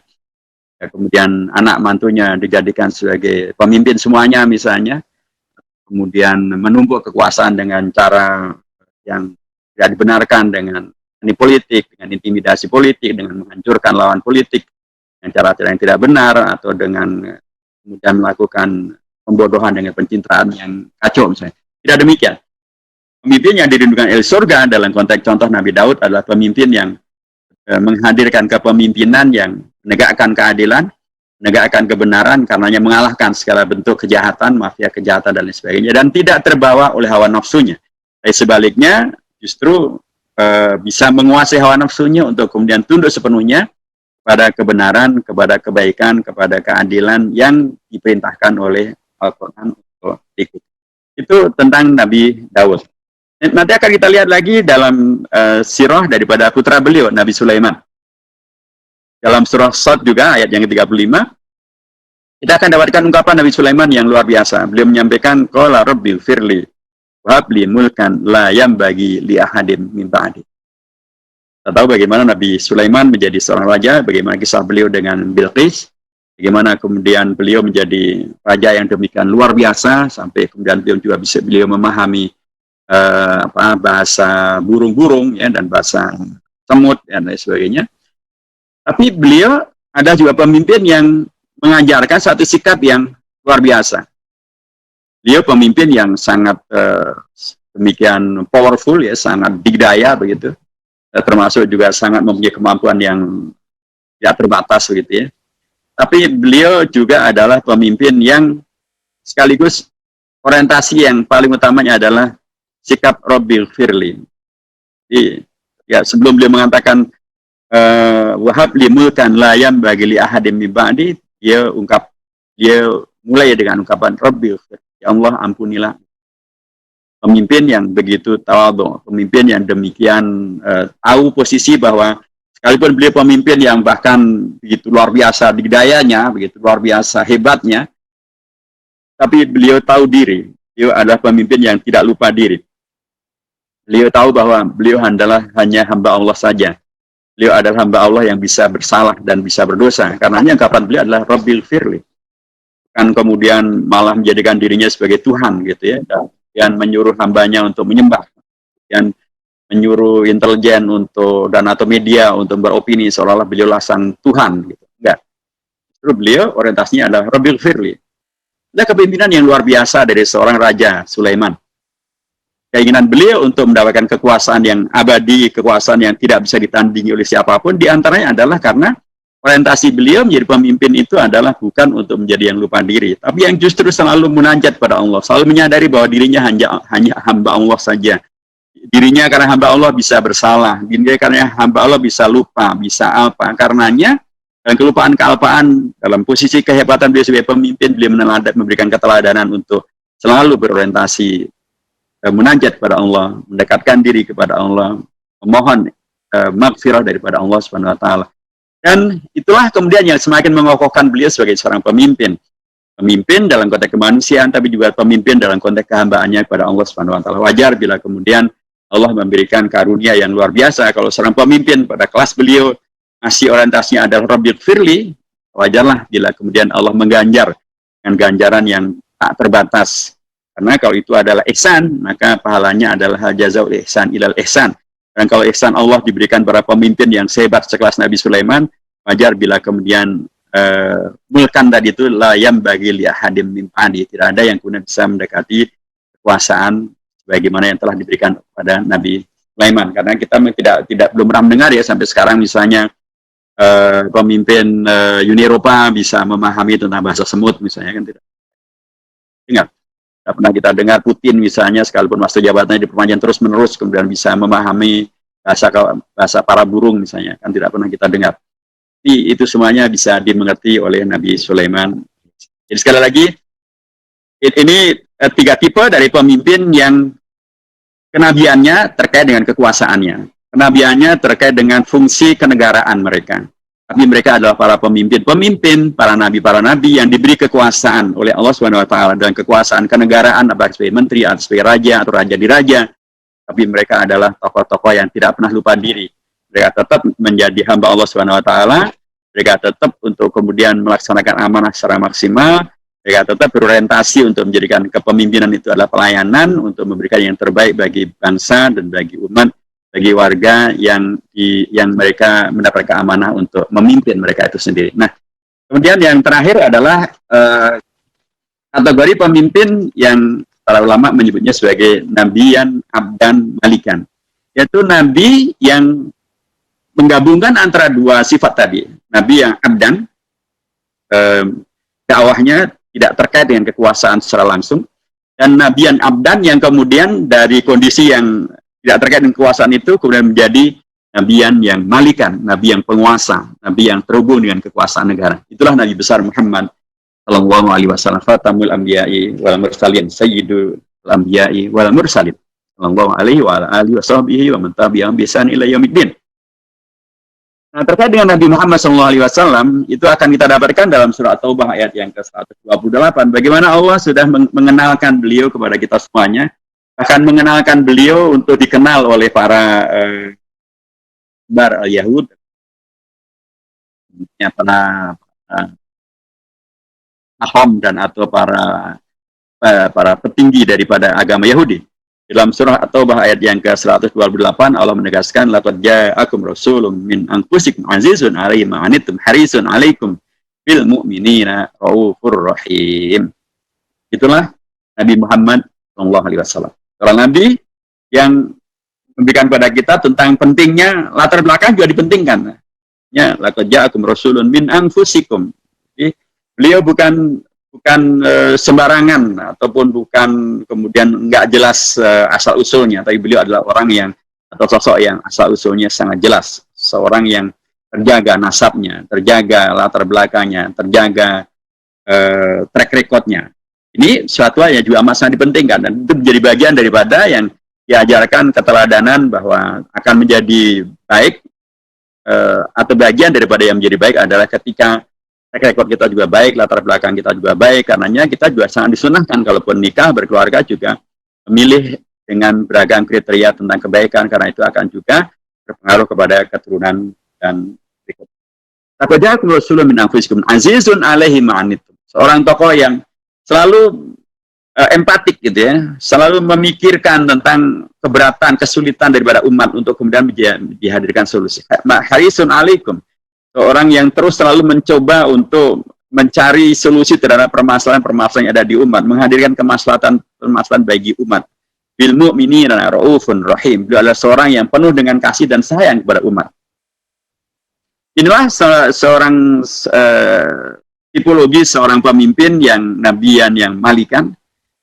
Ya, kemudian anak mantunya dijadikan sebagai pemimpin semuanya misalnya. Kemudian menumpuk kekuasaan dengan cara yang tidak dibenarkan, dengan seni politik, dengan intimidasi politik, dengan menghancurkan lawan politik, dengan cara-cara yang tidak benar, atau dengan kemudian melakukan pembodohan dengan pencitraan yang kacau misalnya. Tidak demikian. Pemimpin yang dirindukan el surga dalam konteks contoh Nabi Daud adalah pemimpin yang menghadirkan kepemimpinan yang menegakkan keadilan, menegakkan kebenaran, karenanya mengalahkan segala bentuk kejahatan, mafia kejahatan, dan lain sebagainya, dan tidak terbawa oleh hawa nafsunya. Tapi sebaliknya, justru bisa menguasai hawa nafsunya untuk kemudian tunduk sepenuhnya kepada kebenaran, kepada kebaikan, kepada keadilan yang diperintahkan oleh Al-Quran untuk diikuti. Itu tentang Nabi Daud. Nanti akan kita lihat lagi dalam sirah daripada putra beliau, Nabi Sulaiman. Dalam surah Sad juga, ayat yang ke-35, kita akan dapatkan ungkapan Nabi Sulaiman yang luar biasa. Beliau menyampaikan, Qala rabbil firli, wahabli mulkan la yambagi li ahadim min ba'di. Kita tahu bagaimana Nabi Sulaiman menjadi seorang raja, bagaimana kisah beliau dengan Bilqis, bagaimana kemudian beliau menjadi raja yang demikian luar biasa, sampai kemudian beliau memahami bahasa burung-burung ya, dan bahasa semut dan lain sebagainya. Tapi beliau ada juga pemimpin yang mengajarkan satu sikap yang luar biasa. Beliau pemimpin yang sangat demikian powerful ya, sangat digdaya begitu. Termasuk juga sangat mempunyai kemampuan yang tidak terbatas begitu ya. Tapi beliau juga adalah pemimpin yang sekaligus orientasi yang paling utamanya adalah sikap Rabbil Firli. Jadi, ya sebelum beliau mengatakan wahab li mulkan la yambagi li ahadim min ba'di, dia mulai dengan ungkapan Rabbil Firli. Ya Allah, ampunilah. Pemimpin yang begitu tawadhu, pemimpin yang demikian tahu posisi bahwa sekalipun beliau pemimpin yang bahkan begitu luar biasa digdayanya, begitu luar biasa hebatnya, tapi beliau tahu diri, beliau adalah pemimpin yang tidak lupa diri. Beliau tahu bahwa beliau adalah hanya hamba Allah saja. Beliau adalah hamba Allah yang bisa bersalah dan bisa berdosa. Karenanya ungkapan beliau adalah Rabbil Firli. Kan kemudian malah menjadikan dirinya sebagai Tuhan gitu ya. Dan menyuruh hambanya untuk menyembah. Dan menyuruh intelijen atau media untuk beropini seolah-olah beliau sang Tuhan gitu. Enggak. Terus beliau orientasinya adalah Rabbil Firli. Ada kepemimpinan yang luar biasa dari seorang Raja Sulaiman. Keinginan beliau untuk mendapatkan kekuasaan yang abadi, kekuasaan yang tidak bisa ditandingi oleh siapapun, diantaranya adalah karena orientasi beliau menjadi pemimpin itu adalah bukan untuk menjadi yang lupa diri, tapi yang justru selalu munajat pada Allah, selalu menyadari bahwa dirinya hanya hamba Allah saja. Dirinya karena hamba Allah bisa bersalah, dirinya karena hamba Allah bisa lupa, bisa apa. Karenanya, dalam kelupaan-kealpaan, dalam posisi kehebatan beliau sebagai pemimpin, beliau memberikan keteladanan untuk selalu berorientasi munajat pada Allah, mendekatkan diri kepada Allah, memohon maghfirah daripada Allah Subhanahu wa taala. Dan itulah kemudian yang semakin mengokohkan beliau sebagai seorang pemimpin. Pemimpin dalam konteks kemanusiaan, tapi juga pemimpin dalam konteks kehambaannya kepada Allah Subhanahu wa taala. Wajar bila kemudian Allah memberikan karunia yang luar biasa kalau seorang pemimpin pada kelas beliau masih orientasinya adalah Rabbighfirli, wajarlah bila kemudian Allah mengganjar dengan ganjaran yang tak terbatas. Karena kalau itu adalah ihsan, maka pahalanya adalah jazaul ihsan ilal ihsan. Dan kalau ihsan Allah diberikan para pemimpin yang sehebat sekelas Nabi Sulaiman, wajar bila kemudian mulkan tadi itu la yambaghi li ahadin min ba'di, tidak ada yang kemudian bisa mendekati kekuasaan sebagaimana yang telah diberikan kepada Nabi Sulaiman. Karena kita belum pernah mendengar ya sampai sekarang misalnya pemimpin Uni Eropa bisa memahami tentang bahasa semut misalnya, kan tidak. Ingat, tidak pernah kita dengar Putin misalnya sekalipun masa jabatannya diperpanjang terus menerus kemudian bisa memahami bahasa para burung misalnya, kan tidak pernah kita dengar. Jadi itu semuanya bisa dimengerti oleh Nabi Sulaiman. Jadi sekali lagi, ini 3 tipe dari pemimpin yang kenabiannya terkait dengan kekuasaannya, kenabiannya terkait dengan fungsi kenegaraan mereka. Tapi mereka adalah para pemimpin, para nabi yang diberi kekuasaan oleh Allah Subhanahu wa taala, dan kekuasaan kenegaraan apakah sebagai menteri atau sebagai raja atau raja diraja. Tapi mereka adalah tokoh-tokoh yang tidak pernah lupa diri. Mereka tetap menjadi hamba Allah Subhanahu wa taala, mereka tetap untuk kemudian melaksanakan amanah secara maksimal, mereka tetap berorientasi untuk menjadikan kepemimpinan itu adalah pelayanan untuk memberikan yang terbaik bagi bangsa dan bagi umat, bagi warga yang mereka mendapatkan amanah untuk memimpin mereka itu sendiri. Nah, kemudian yang terakhir adalah kategori pemimpin yang para ulama menyebutnya sebagai nabiyan abdan malikan, yaitu nabi yang menggabungkan antara 2 sifat tadi. Nabi yang abdan, dakwahnya tidak terkait dengan kekuasaan secara langsung, dan nabi yang abdan yang kemudian dari kondisi yang tidak terkait dengan kekuasaan itu kemudian menjadi nabiyan yang malikan, nabi yang penguasa, nabi yang terhubung dengan kekuasaan negara. Itulah Nabi besar Muhammad sallallahu alaihi wasallam, fatamul anbiya'i wal mursalin, sayyidul anbiya'i wal mursalin, sallallahu alaihi wa alihi washabbihi wa man tabi'ahum bi ihsan ila yaumiddin. Nah, terkait dengan Nabi Muhammad SAW, itu akan kita dapatkan dalam surah Taubah ayat yang ke-128. Bagaimana Allah sudah mengenalkan beliau kepada kita semuanya, akan mengenalkan beliau untuk dikenal oleh para Yahud, para ahom dan atau para petinggi daripada agama Yahudi. Dalam surah At-Taubah ayat yang ke-128, Allah menegaskan, laqad ja'akum rasulun min anfusikum azizun 'alaihi ma 'anittum harisun 'alaikum bil mu'minina raufur rahim. Itulah Nabi Muhammad sallallahu alaihi wasallam. Seorang nabi yang memberikan kepada kita tentang pentingnya latar belakang juga dipentingkan. Ya, laqad ja'akum rasulun min anfusikum. Jadi, beliau bukan sembarangan ataupun bukan kemudian nggak jelas asal usulnya, tapi beliau adalah orang yang atau sosok yang asal usulnya sangat jelas, seorang yang terjaga nasabnya, terjaga latar belakangnya, terjaga track recordnya. Ini suatu yang juga amat sangat dipentingkan, dan itu menjadi bagian daripada yang diajarkan keteladanan bahwa akan menjadi baik atau bagian daripada yang menjadi baik adalah ketika track record kita juga baik, latar belakang kita juga baik, karenanya kita juga sangat disunahkan kalaupun nikah, berkeluarga juga memilih dengan beragam kriteria tentang kebaikan, karena itu akan juga berpengaruh kepada keturunan dan berikut. Laqad rasulun min anfusikum azizun 'alaihi ma 'anittum. Seorang tokoh yang selalu empatik gitu ya, selalu memikirkan tentang keberatan, kesulitan daripada umat untuk kemudian dihadirkan solusi. Harisun 'alaikum. Seorang yang terus selalu mencoba untuk mencari solusi terhadap permasalahan-permasalahan yang ada di umat, menghadirkan kemaslahatan bagi umat. Bil mu'minina raufun rahim. Dia adalah seorang yang penuh dengan kasih dan sayang kepada umat. inilah seorang tipologi seorang pemimpin yang nabian, yang malikan,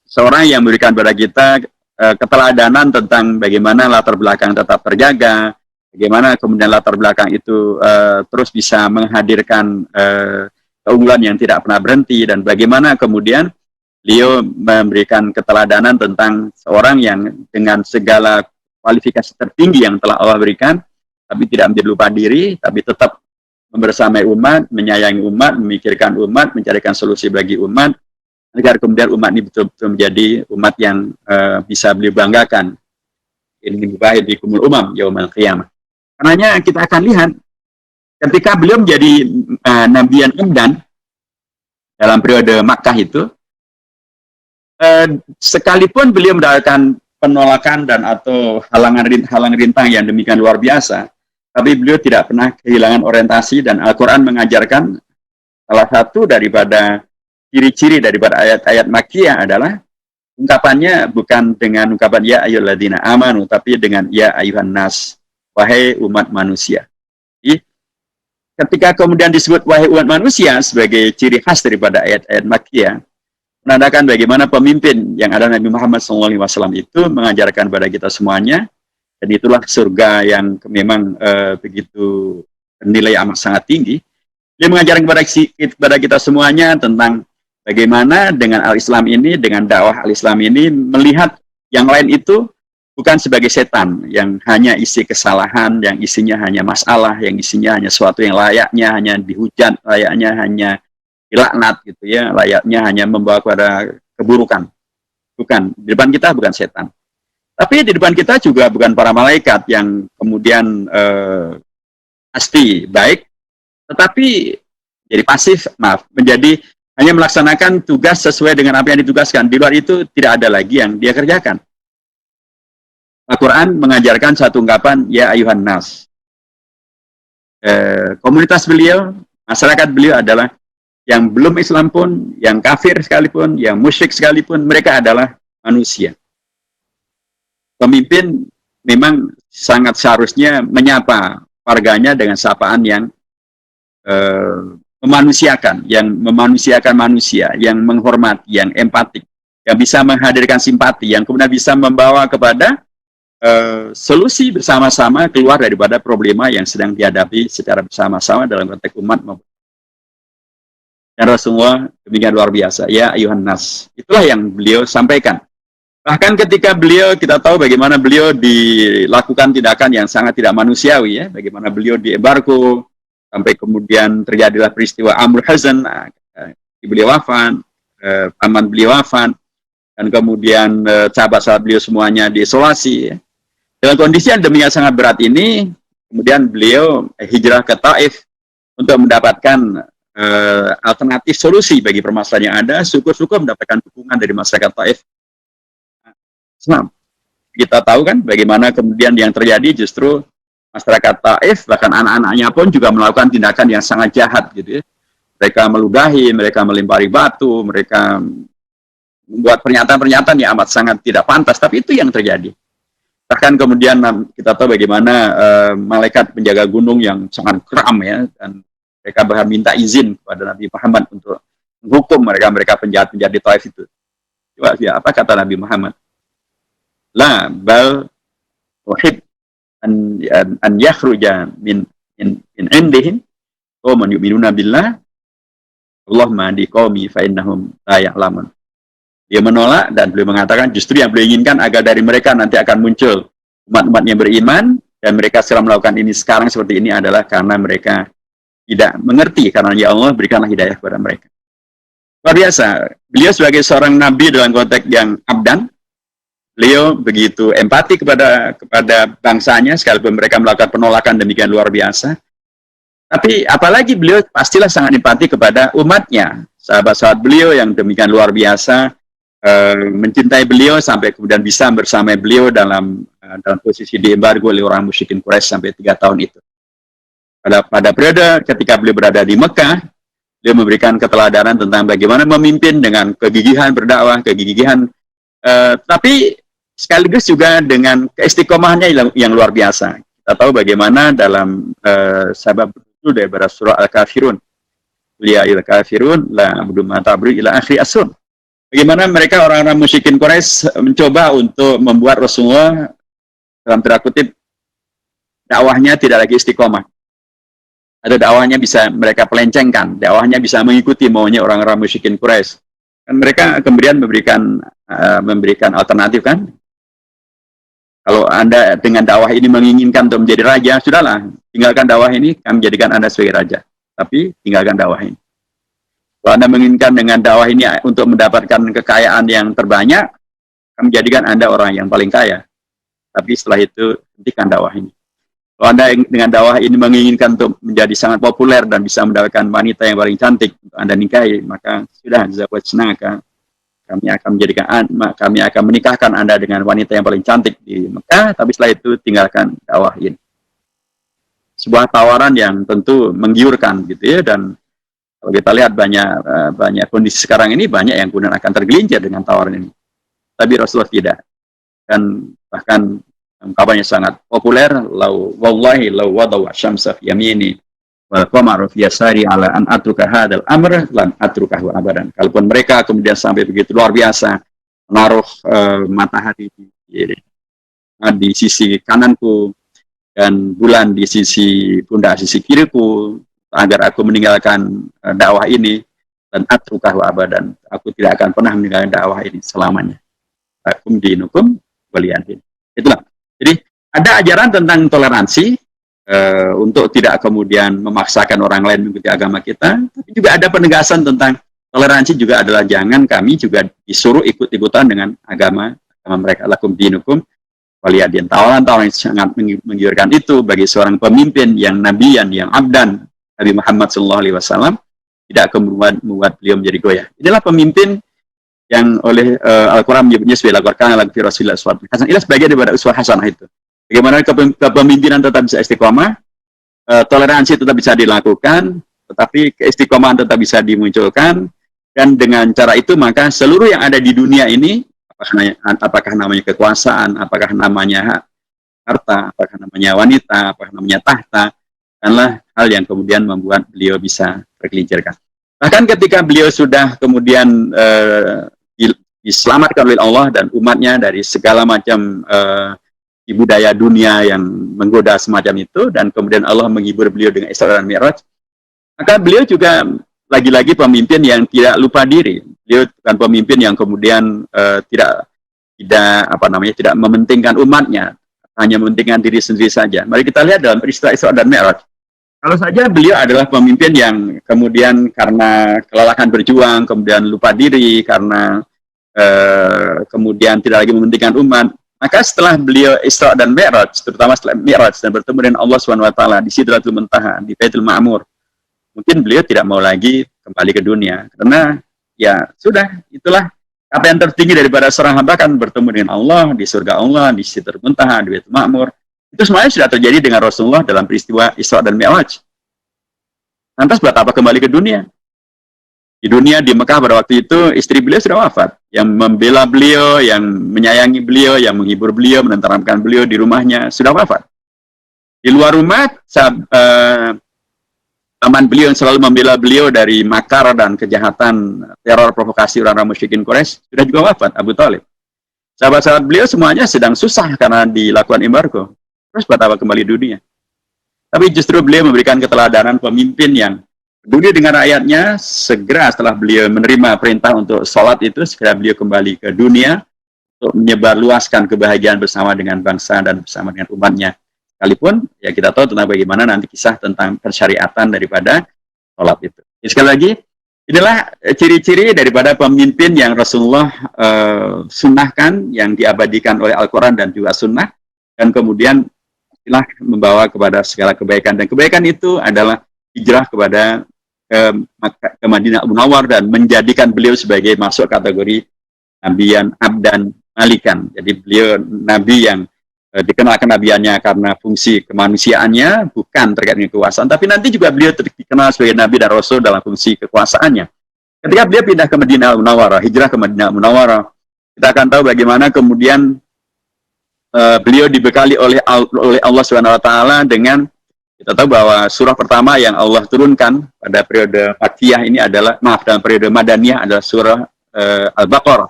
seorang yang memberikan kepada kita keteladanan tentang bagaimana latar belakang tetap terjaga, bagaimana kemudian latar belakang itu terus bisa menghadirkan keunggulan yang tidak pernah berhenti, dan bagaimana kemudian beliau memberikan keteladanan tentang seorang yang dengan segala kualifikasi tertinggi yang telah Allah berikan, tapi tidak menjadi lupa diri, tapi tetap membersamai umat, menyayangi umat, memikirkan umat, mencarikan solusi bagi umat, agar kemudian umat ini betul-betul menjadi umat yang bisa beliau banggakan. Ini bahid di kumul umam yaumal qiyamah. Karenanya kita akan lihat ketika beliau menjadi nabiyan abdan dalam periode Makkah itu, sekalipun beliau mendapatkan penolakan dan atau halangan rintang yang demikian luar biasa, tapi beliau tidak pernah kehilangan orientasi, dan Al-Quran mengajarkan salah satu daripada ciri-ciri daripada ayat-ayat Makkiyah adalah ungkapannya bukan dengan ungkapan ya ayyuhalladzina amanu, tapi dengan ya ayyuhan nas, wahai umat manusia. Jadi, ketika kemudian disebut wahai umat manusia sebagai ciri khas daripada ayat-ayat Makkiyah, menandakan bagaimana pemimpin yang ada Nabi Muhammad SAW itu mengajarkan kepada kita semuanya. Dan itulah surga yang memang begitu nilai amat sangat tinggi. Dia mengajarkan kepada kita semuanya tentang bagaimana dengan al-Islam ini, dengan dakwah al-Islam ini, melihat yang lain itu bukan sebagai setan, yang hanya isi kesalahan, yang isinya hanya masalah, yang isinya hanya sesuatu yang layaknya hanya dihujat, layaknya hanya dilaknat gitu ya, layaknya hanya membawa kepada keburukan. Bukan, di depan kita bukan setan. Tapi di depan kita juga bukan para malaikat yang kemudian pasti baik, tetapi jadi pasif, menjadi hanya melaksanakan tugas sesuai dengan apa yang ditugaskan. Di luar itu tidak ada lagi yang dia kerjakan. Al-Quran mengajarkan satu ungkapan, ya ayuhan nas. Komunitas beliau, masyarakat beliau adalah yang belum Islam pun, yang kafir sekalipun, yang musyrik sekalipun, mereka adalah manusia. Pemimpin memang sangat seharusnya menyapa warganya dengan sapaan yang memanusiakan manusia, yang menghormati, yang empatik, yang bisa menghadirkan simpati, yang kemudian bisa membawa kepada solusi bersama-sama keluar daripada problema yang sedang dihadapi secara bersama-sama dalam konteks umat. Dan Rasulullah demikian luar biasa, ya ayuhan nas. Itulah yang beliau sampaikan. Bahkan ketika beliau, kita tahu bagaimana beliau dilakukan tindakan yang sangat tidak manusiawi, ya. Bagaimana beliau diembargo, sampai kemudian terjadilah peristiwa Amr Hazan, beliau wafat, paman beliau wafat, dan kemudian sahabat-sahabat beliau semuanya diisolasi. Ya. Dalam kondisi yang demikian sangat berat ini, kemudian beliau hijrah ke Taif untuk mendapatkan alternatif solusi bagi permasalahan yang ada. Syukur-syukur mendapatkan dukungan dari masyarakat Taif. Islam. Kita tahu kan bagaimana kemudian yang terjadi justru masyarakat Taif, bahkan anak-anaknya pun juga melakukan tindakan yang sangat jahat gitu ya. Mereka meludahi, mereka melempari batu, mereka membuat pernyataan-pernyataan yang amat sangat tidak pantas, tapi itu yang terjadi. Bahkan kemudian kita tahu bagaimana malaikat penjaga gunung yang sangat keram ya, dan mereka bahkan minta izin kepada Nabi Muhammad untuk menghukum mereka penjahat-penjahat di Taif itu. Coba ya, apa kata Nabi Muhammad? La bal uhib an yakhruja min indihim qauman yu'minuna billah Allahumma di qaumi fa innahum la ya'lamun. Dia menolak dan beliau mengatakan justru yang beliau inginkan agar dari mereka nanti akan muncul umat-umat yang beriman, dan mereka sekarang melakukan ini sekarang seperti ini adalah karena mereka tidak mengerti, karena ya Allah berikanlah hidayah kepada mereka. Luar biasa. Beliau sebagai seorang nabi dalam konteks yang abdan, beliau begitu empati kepada bangsanya, sekalipun mereka melakukan penolakan demikian luar biasa. Tapi apalagi beliau pastilah sangat empati kepada umatnya, sahabat-sahabat beliau yang demikian luar biasa, mencintai beliau sampai kemudian bisa bersamai beliau dalam posisi diembargo oleh orang musyrikin Quraisy sampai 3 tahun itu. Pada periode ketika beliau berada di Mekah, beliau memberikan keteladanan tentang bagaimana memimpin dengan kegigihan berdakwah, kegigihan, tapi sekaligus juga dengan keistiqomahannya yang luar biasa. Kita tahu bagaimana dalam sabab itu daripada surah Al-Kafirun. Ya il kafirun la abudu ma ta'budun ila akhir as-sur. Bagaimana mereka orang-orang musyrikin Quraisy mencoba untuk membuat Rasulullah dalam tanda kutip dakwahnya tidak lagi istiqomah. Atau dakwahnya bisa mereka pelencengkan, dakwahnya bisa mengikuti maunya orang-orang musyrikin Quraisy. Dan mereka kemudian memberikan alternatif kan. Kalau Anda dengan dakwah ini menginginkan untuk menjadi raja, sudahlah, tinggalkan dakwah ini, kami jadikan Anda sebagai raja. Tapi tinggalkan dakwah ini. Kalau Anda menginginkan dengan dakwah ini untuk mendapatkan kekayaan yang terbanyak, kami jadikan Anda orang yang paling kaya. Tapi setelah itu, hentikan dakwah ini. Kalau Anda dengan dakwah ini menginginkan untuk menjadi sangat populer dan bisa mendapatkan wanita yang paling cantik untuk Anda nikahi, maka sudah, zawajnaka. Kami akan menikahkan Anda dengan wanita yang paling cantik di Mekah, tapi setelah itu tinggalkan dakwah ini. Sebuah tawaran yang tentu menggiurkan gitu ya, dan kalau kita lihat banyak kondisi sekarang ini, banyak yang kemudian akan tergelincir dengan tawaran ini. Tapi Rasulullah tidak. Dan bahkan kabarnya sangat populer, wallahi law wadaw syamsa fi yamini wal qamaru fi yasari ala an atruka hadzal amr lan atrukahu abadan. Kalaupun mereka kemudian sampai begitu luar biasa menaruh matahari di sisi kananku dan bulan di sisi pundak sisi kiriku agar aku meninggalkan dakwah ini, dan atrukahu abadan, aku tidak akan pernah meninggalkan dakwah ini selamanya. Akum dinukum waliyadin. Itulah. Jadi ada ajaran tentang toleransi untuk tidak kemudian memaksakan orang lain mengikuti agama kita, tapi juga ada penegasan tentang toleransi juga adalah jangan kami juga disuruh ikut-ikutan dengan agama mereka. Lakum dinukum waliyadin. Tawaran-tawaran yang sangat menggiurkan itu bagi seorang pemimpin yang nabiyan, yang abdan, Nabi Muhammad SAW, tidak akan membuat beliau menjadi goyah. Inilah pemimpin yang oleh Al-Quran menyebutnya sebagai Al-Quran al-Fi Rasulullah SAW. Inilah sebagian daripada uswah hasanah itu. Bagaimana kepemimpinan tetap bisa istiqomah, toleransi tetap bisa dilakukan, tetapi keistiqomahan tetap bisa dimunculkan, dan dengan cara itu maka seluruh yang ada di dunia ini, apakah namanya kekuasaan, apakah namanya harta, apakah namanya wanita, apakah namanya tahta, adalah hal yang kemudian membuat beliau bisa tergelincirkan. Bahkan ketika beliau sudah kemudian diselamatkan oleh Allah dan umatnya dari segala macam budaya dunia yang menggoda semacam itu, dan kemudian Allah menghibur beliau dengan Isra dan Mi'raj, maka beliau juga lagi-lagi pemimpin yang tidak lupa diri. Beliau bukan pemimpin yang kemudian tidak mementingkan umatnya, hanya mementingkan diri sendiri saja. Mari kita lihat dalam peristiwa Isra dan Mi'raj. Kalau saja beliau adalah pemimpin yang kemudian karena kelelahan berjuang, kemudian lupa diri, karena kemudian tidak lagi mementingkan umat, maka setelah beliau Isra dan Mi'raj, terutama setelah Mi'raj dan bertemu dengan Allah SWT di Sidratul Muntaha, di Baitul Ma'mur, mungkin beliau tidak mau lagi kembali ke dunia, karena ya sudah, itulah apa yang tertinggi daripada seorang hamba kan bertemu dengan Allah di surga Allah, di Sidratul Muntaha, di Baitul Ma'mur. Itu semuanya sudah terjadi dengan Rasulullah dalam peristiwa Isra dan Mi'raj. Lantas buat apa kembali ke dunia? Di dunia, di Mekah pada waktu itu, istri beliau sudah wafat. Yang membela beliau, yang menyayangi beliau, yang menghibur beliau, menenteramkan beliau di rumahnya, sudah wafat. Di luar rumah, paman beliau yang selalu membela beliau dari makar dan kejahatan, teror, provokasi orang-orang musyrikin Quraisy, sudah juga wafat, Abu Thalib. Sahabat-sahabat beliau semuanya sedang susah karena dilakukan embargo. Terus buat apa kembali dunia? Tapi justru beliau memberikan keteladanan pemimpin yang peduli dengan rakyatnya. Segera setelah beliau menerima perintah untuk sholat itu, segera beliau kembali ke dunia untuk menyebarluaskan kebahagiaan bersama dengan bangsa dan bersama dengan umatnya. Sekalipun ya kita tahu tentang bagaimana nanti kisah tentang persyariatan daripada sholat itu. Jadi, sekali lagi, inilah ciri-ciri daripada pemimpin yang Rasulullah sunnahkan, yang diabadikan oleh Al-Quran dan juga sunnah, dan kemudian membawa kepada segala kebaikan. Dan kebaikan itu adalah hijrah kepada ke Madinah Munawwar dan menjadikan beliau sebagai masuk kategori nabiyan abdan malikan. Jadi beliau nabi yang dikenal kenabiannya karena fungsi kemanusiaannya, bukan terkait dengan kekuasaan, tapi nanti juga beliau dikenal sebagai nabi dan rasul dalam fungsi kekuasaannya. Ketika beliau pindah ke Madinah Munawwarah, hijrah ke Madinah Munawwarah, kita akan tahu bagaimana kemudian beliau dibekali oleh Allah SWT dengan Kita tahu bahwa surah pertama yang Allah turunkan pada periode Makkiyah ini adalah, dalam periode Madaniyah adalah surah Al-Baqarah.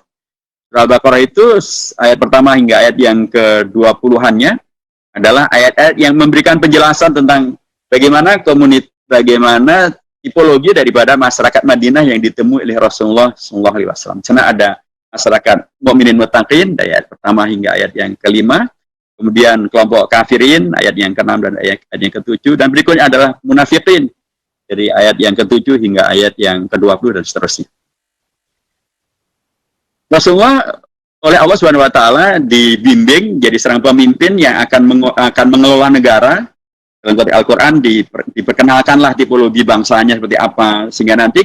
Surah Al-Baqarah itu ayat pertama hingga ayat yang ke-20-annya adalah ayat-ayat yang memberikan penjelasan tentang bagaimana bagaimana tipologi daripada masyarakat Madinah yang ditemui oleh Rasulullah SAW. Karena ada masyarakat mukminin muttaqin dari ayat pertama hingga ayat yang ke-5. Kemudian kelompok kafirin, ayat yang ke-6 dan ayat yang ke-7. Dan berikutnya adalah munafikin, dari ayat yang ke-7 hingga ayat yang ke-20 dan seterusnya. Rasulullah oleh Allah Subhanahu wa taala dibimbing jadi seorang pemimpin yang akan mengelola negara. Dalam Al-Quran diperkenalkanlah tipologi bangsanya seperti apa, sehingga nanti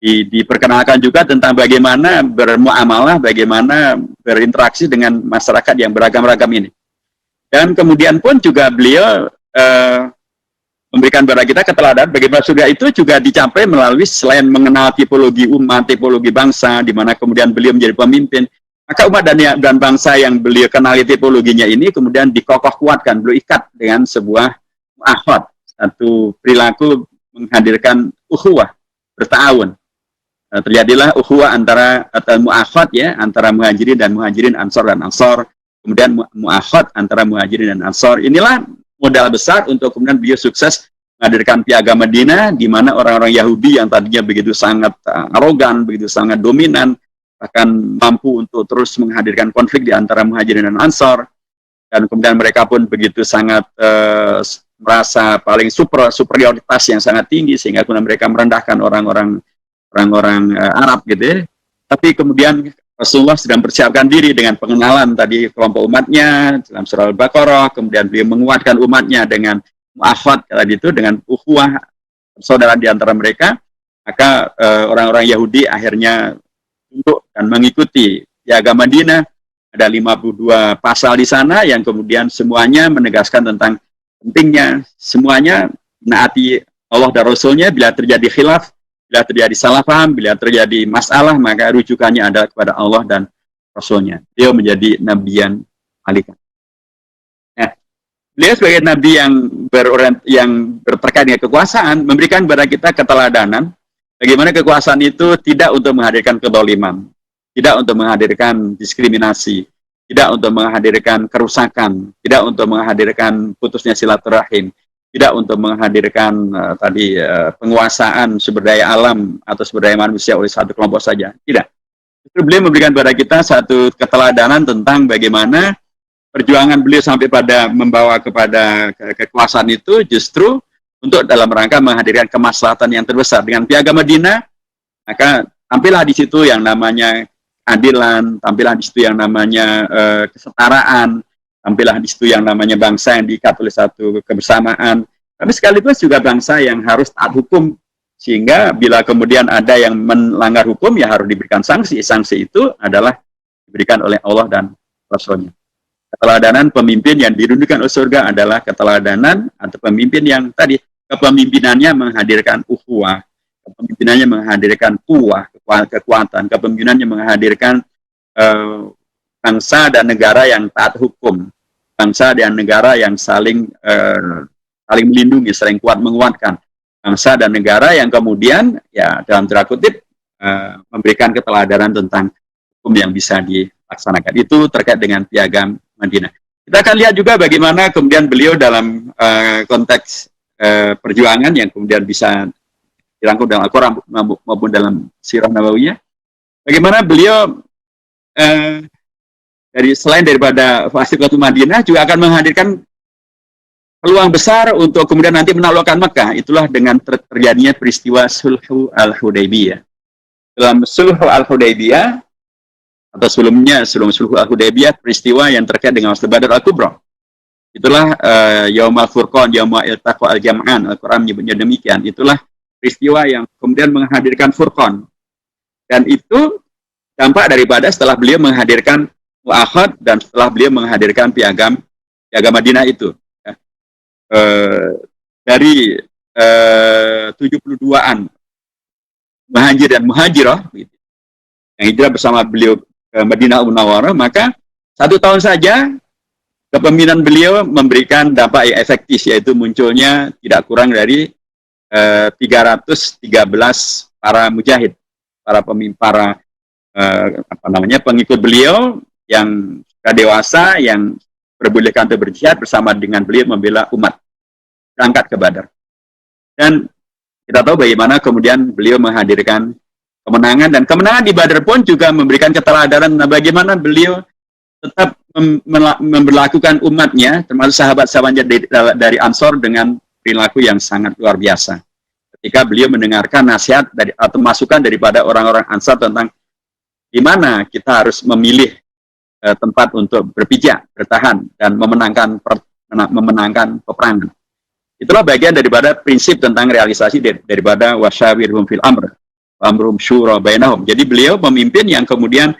diperkenalkan juga tentang bagaimana bermuamalah, bagaimana berinteraksi dengan masyarakat yang beragam-ragam ini. Dan kemudian pun juga beliau memberikan kepada kita keteladanan bagaimana surga itu juga dicapai melalui selain mengenal tipologi umat, tipologi bangsa, di mana kemudian beliau menjadi pemimpin. Maka umat dan bangsa yang beliau kenali tipologinya ini kemudian dikokoh kuatkan, beliau ikat dengan sebuah mu'ahad, satu perilaku menghadirkan ukhuwah, bertahun. Terjadilah ukhuwah antara mu'ahad ya, antara muhajirin dan muhajirin, ansor dan ansor, kemudian mu'ahad antara muhajirin dan ansor. Inilah modal besar untuk kemudian beliau sukses menghadirkan Piagam Madinah, di mana orang-orang Yahudi yang tadinya begitu sangat arogan, begitu sangat dominan, bahkan mampu untuk terus menghadirkan konflik di antara muhajirin dan ansor, dan kemudian mereka pun begitu sangat merasa paling superioritas yang sangat tinggi, sehingga kemudian mereka merendahkan orang-orang Arab gitu ya. Tapi kemudian Rasulullah sedang persiapkan diri dengan pengenalan tadi kelompok umatnya dalam surah Al-Baqarah, kemudian beliau menguatkan umatnya dengan mu'afat tadi itu, dengan ukhuwah persaudaraan di antara mereka. Maka orang-orang Yahudi akhirnya untuk dan mengikuti Piagam Madinah. Ada 52 pasal di sana yang kemudian semuanya menegaskan tentang pentingnya semuanya menaati Allah dan Rasulnya. Bila terjadi khilaf, bila terjadi salah paham, bila terjadi masalah, maka rujukannya adalah kepada Allah dan Rasulnya. Beliau menjadi nabi yang malaikat. Nah, beliau sebagai nabi yang berterkait dengan kekuasaan, memberikan kepada kita keteladanan bagaimana kekuasaan itu tidak untuk menghadirkan kedoliman, tidak untuk menghadirkan diskriminasi, tidak untuk menghadirkan kerusakan, tidak untuk menghadirkan putusnya silaturahim, tidak untuk menghadirkan penguasaan sumber daya alam atau sumber daya manusia oleh satu kelompok saja. Tidak. Justru beliau memberikan kepada kita satu keteladanan tentang bagaimana perjuangan beliau sampai pada membawa kepada kekuasaan itu justru untuk dalam rangka menghadirkan kemaslahatan yang terbesar. Dengan Piagam Madinah, maka tampillah di situ yang namanya keadilan, tampillah di situ yang namanya kesetaraan, tampillah di situ yang namanya bangsa yang diikat oleh satu kebersamaan. Tapi sekaligus juga bangsa yang harus taat hukum, sehingga bila kemudian ada yang melanggar hukum, ya harus diberikan sanksi. Sanksi itu adalah diberikan oleh Allah dan Rasulnya. Keteladanan pemimpin yang dirindukan oleh surga adalah keteladanan atau pemimpin yang tadi kepemimpinannya menghadirkan ukhuwah, kepemimpinannya menghadirkan kuwah, kekuatan, kepemimpinannya menghadirkan bangsa dan negara yang taat hukum, bangsa dan negara yang saling melindungi, saling kuat menguatkan, bangsa dan negara yang kemudian ya dalam tanda kutip memberikan keteladanan tentang hukum yang bisa dilaksanakan. Itu terkait dengan Piagam Madinah. Kita akan lihat juga bagaimana kemudian beliau dalam konteks perjuangan yang kemudian bisa dirangkum dalam Al-Quran maupun dalam Sirah Nabawiyah. Bagaimana beliau selain daripada Fasilitas Madinah juga akan menghadirkan peluang besar untuk kemudian nanti menaklukkan Mekah. Itulah dengan terjadinya peristiwa Sulhu Al-Hudaybiyah. Dalam Sulhu Al-Hudaybiyah atau sebelum Sulhu Al-Hudaybiyah, peristiwa yang terkait dengan Masalah Badar Al-Kubra. Itulah Yaumul Furqan, Yaumul Iltaqa Al-Jam'an, Al-Quran menyebutnya demikian. Itulah peristiwa yang kemudian menghadirkan Furqan. Dan itu dampak daripada setelah beliau menghadirkan Mu'ahad dan setelah beliau menghadirkan Piagam Madinah itu. Dari 72-an muhajir dan muhajirah gitu, yang hijrah bersama beliau ke Madinah Munawwarah, maka 1 tahun saja kepemimpinan beliau memberikan dampak yang efektif, yaitu munculnya tidak kurang dari 313 para mujahid, para pengikut beliau yang sudah dewasa, yang diperbolehkan untuk berjihad bersama dengan beliau membela umat, berangkat ke Badar. Dan kita tahu bagaimana kemudian beliau menghadirkan kemenangan, dan kemenangan di Badar pun juga memberikan keteladanan bagaimana beliau tetap memperlakukan umatnya, termasuk sahabat-sahabatnya dari Ansor, dengan perilaku yang sangat luar biasa. Ketika beliau mendengarkan nasihat atau masukan daripada orang-orang Ansar tentang di mana kita harus memilih tempat untuk berpijak, bertahan, dan memenangkan peperangan. Itulah bagian daripada prinsip tentang realisasi daripada wasyawirhum fil amrum syura bainahum. Jadi beliau pemimpin yang kemudian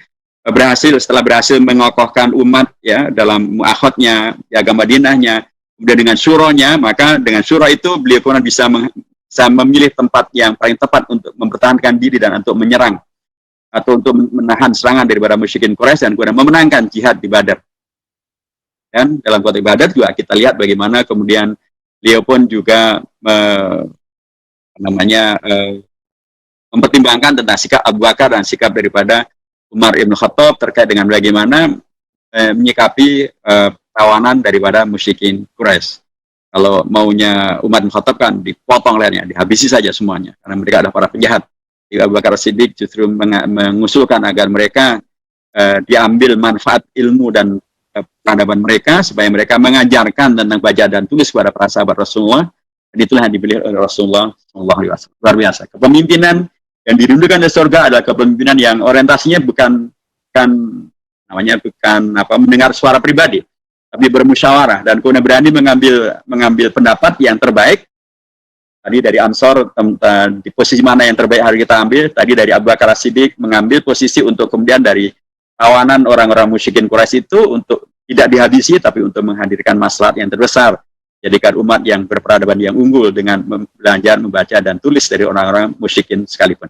setelah berhasil mengokohkan umat ya dalam muakhadnya, piagam Madinahnya, kemudian dengan syuronya, maka dengan syuro itu beliau pun bisa memilih tempat yang paling tepat untuk mempertahankan diri dan untuk menyerang atau untuk menahan serangan daripada musyrikin Quraisy dan kemudian memenangkan jihad di Badar. Dan dalam konteks Badar juga kita lihat bagaimana kemudian beliau pun juga mempertimbangkan tentang sikap Abu Bakar dan sikap daripada Umar Ibn Khattab terkait dengan bagaimana menyikapi tawanan daripada musyrikin Quraisy. Kalau maunya Umar Ibn Khattab kan dipotong lehernya, dihabisi saja semuanya, karena mereka adalah para penjahat. Abu Bakar Siddiq justru mengusulkan agar mereka diambil manfaat ilmu dan peradaban mereka, supaya mereka mengajarkan tentang baca dan tulis kepada para sahabat Rasulullah. Dan itulah yang dipilih oleh Rasulullah SAW. Luar biasa. Kepemimpinan yang dirindukan di surga adalah kepemimpinan yang orientasinya bukan mendengar suara pribadi, tapi bermusyawarah dan kemudian berani mengambil pendapat yang terbaik. Tadi dari Ansor, di posisi mana yang terbaik harus kita ambil. Tadi dari Abu Bakar As-Siddiq mengambil posisi untuk kemudian dari tawanan orang-orang musyrikin Quraisy itu untuk tidak dihabisi, tapi untuk menghadirkan maslahat yang terbesar. Jadikan umat yang berperadaban yang unggul dengan belajar, membaca, dan tulis dari orang-orang musyrikin sekalipun.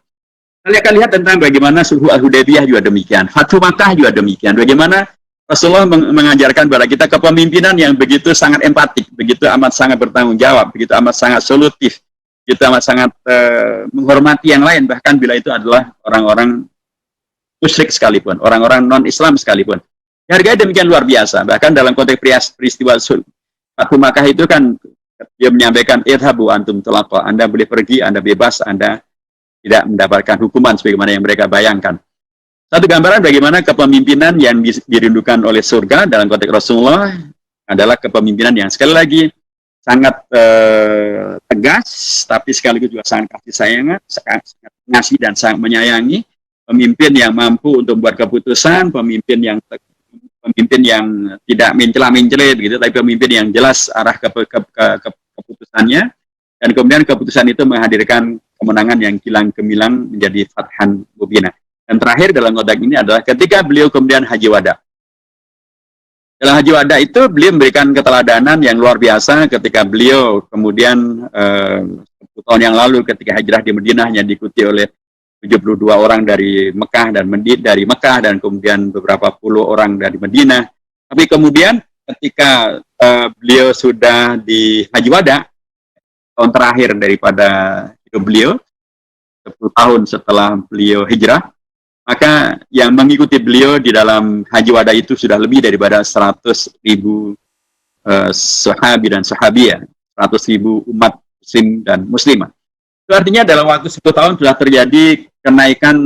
Kita akan lihat tentang bagaimana Sulhu Al-Hudaybiyah juga demikian. Fathu Makkah juga demikian. Bagaimana Rasulullah mengajarkan kepada kita kepemimpinan yang begitu sangat empatik, begitu amat sangat bertanggung jawab, begitu amat sangat solutif, begitu amat sangat menghormati yang lain, bahkan bila itu adalah orang-orang musyrik sekalipun, orang-orang non-Islam sekalipun. Harganya demikian luar biasa. Bahkan dalam konteks peristiwa Fathu Makkah itu kan dia menyampaikan idhabu antum tulaqa, Anda boleh pergi, Anda bebas, Anda tidak mendapatkan hukuman sebagaimana yang mereka bayangkan. Satu gambaran bagaimana kepemimpinan yang dirindukan oleh surga dalam konteks Rasulullah adalah kepemimpinan yang sekali lagi sangat tegas, tapi sekaligus juga sangat kasih sayang, sangat ngasih dan sangat menyayangi. Pemimpin yang mampu untuk membuat keputusan, pemimpin yang tidak mencela-mencela begitu, tapi pemimpin yang jelas arah keputusannya, dan kemudian keputusan itu menghadirkan kemenangan yang kilang gemilang menjadi fathan mubinah. Dan terakhir dalam konteks ini adalah ketika beliau kemudian haji wada. Dalam haji wada itu beliau memberikan keteladanan yang luar biasa ketika beliau kemudian 10 tahun yang lalu ketika hijrah di Madinah hanya diikuti oleh 72 orang dari Mekah dan kemudian beberapa puluh orang dari Madinah. Tapi kemudian ketika beliau sudah di haji wada, tahun terakhir daripada hidup beliau, 10 tahun setelah beliau hijrah, maka yang mengikuti beliau di dalam haji wada itu sudah lebih daripada 100.000 sahabi dan sahabiyah, 100.000 umat muslim dan muslimah. Itu artinya dalam waktu 10 tahun sudah terjadi kenaikan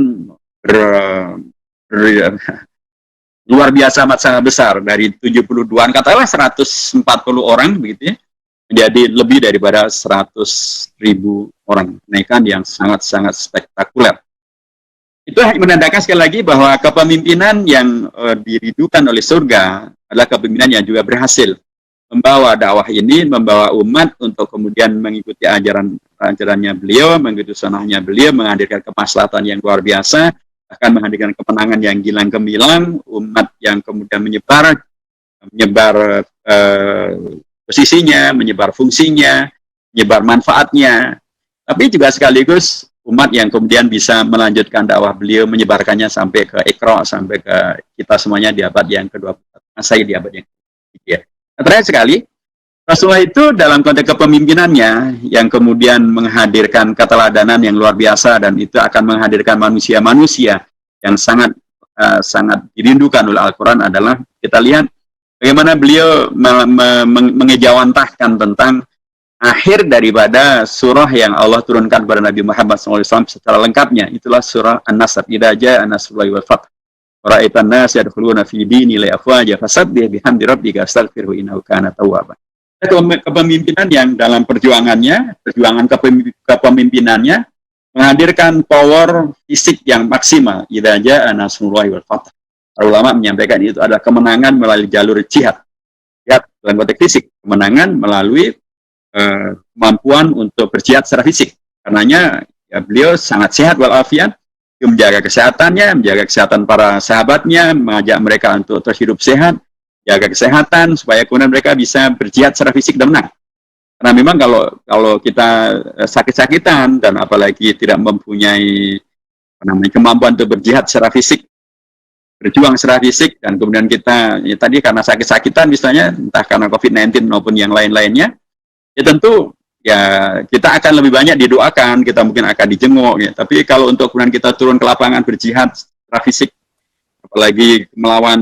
luar biasa amat sangat besar, dari 72-an katakanlah 140 orang begitu ya, menjadi lebih daripada 100.000 orang, kenaikan yang sangat-sangat spektakuler. Itu menandakan sekali lagi bahwa kepemimpinan yang dirindukan oleh surga adalah kepemimpinan yang juga berhasil membawa dakwah ini, membawa umat untuk kemudian mengikuti ajarannya beliau, mengikuti sunnahnya beliau, menghadirkan kemaslahatan yang luar biasa, akan menghadirkan kemenangan yang gilang gemilang, umat yang kemudian menyebar posisinya, menyebar fungsinya, menyebar manfaatnya, tapi juga sekaligus umat yang kemudian bisa melanjutkan dakwah beliau, menyebarkannya sampai ke Iqra, sampai ke kita semuanya di abad yang ke-21, saya di abad yang Ya. Terakhir sekali, Rasulullah itu dalam konteks kepemimpinannya yang kemudian menghadirkan keteladanan yang luar biasa, dan itu akan menghadirkan manusia-manusia yang sangat sangat dirindukan oleh Al-Quran adalah kita lihat bagaimana beliau mengejawantahkan tentang akhir daripada surah yang Allah turunkan kepada Nabi Muhammad SAW secara lengkapnya. Itulah surah An-Nasr. Idza jaa nasrullahi wal fath wa ra'aitan nas yadkhuluna fi dinillahi afwaja fasabbih bihamdi rabbika wastaghfirhu innahu kana tawwaba. Kepemimpinan yang dalam perjuangannya, perjuangan kepemimpinannya menghadirkan power fisik yang maksimal. Idza jaa nasrullahi wal fath. Para ulama menyampaikan itu adalah kemenangan melalui jalur jihad. Jihad dalam konteks fisik, kemenangan melalui kemampuan untuk berjihad secara fisik. Karenanya ya, beliau sangat sehat walafiat, menjaga kesehatannya, menjaga kesehatan para sahabatnya, mengajak mereka untuk terus hidup sehat, jaga kesehatan supaya kemudian mereka bisa berjihad secara fisik dan menang. Karena memang kalau kita sakit-sakitan dan apalagi tidak mempunyai kemampuan untuk berjihad secara fisik, berjuang secara fisik, dan kemudian kita ya, tadi karena sakit-sakitan misalnya, entah karena COVID-19 maupun yang lain-lainnya, ya tentu ya kita akan lebih banyak didoakan, kita mungkin akan dijenguk ya. Tapi kalau untuk kemudian kita turun ke lapangan berjihad secara fisik, apalagi melawan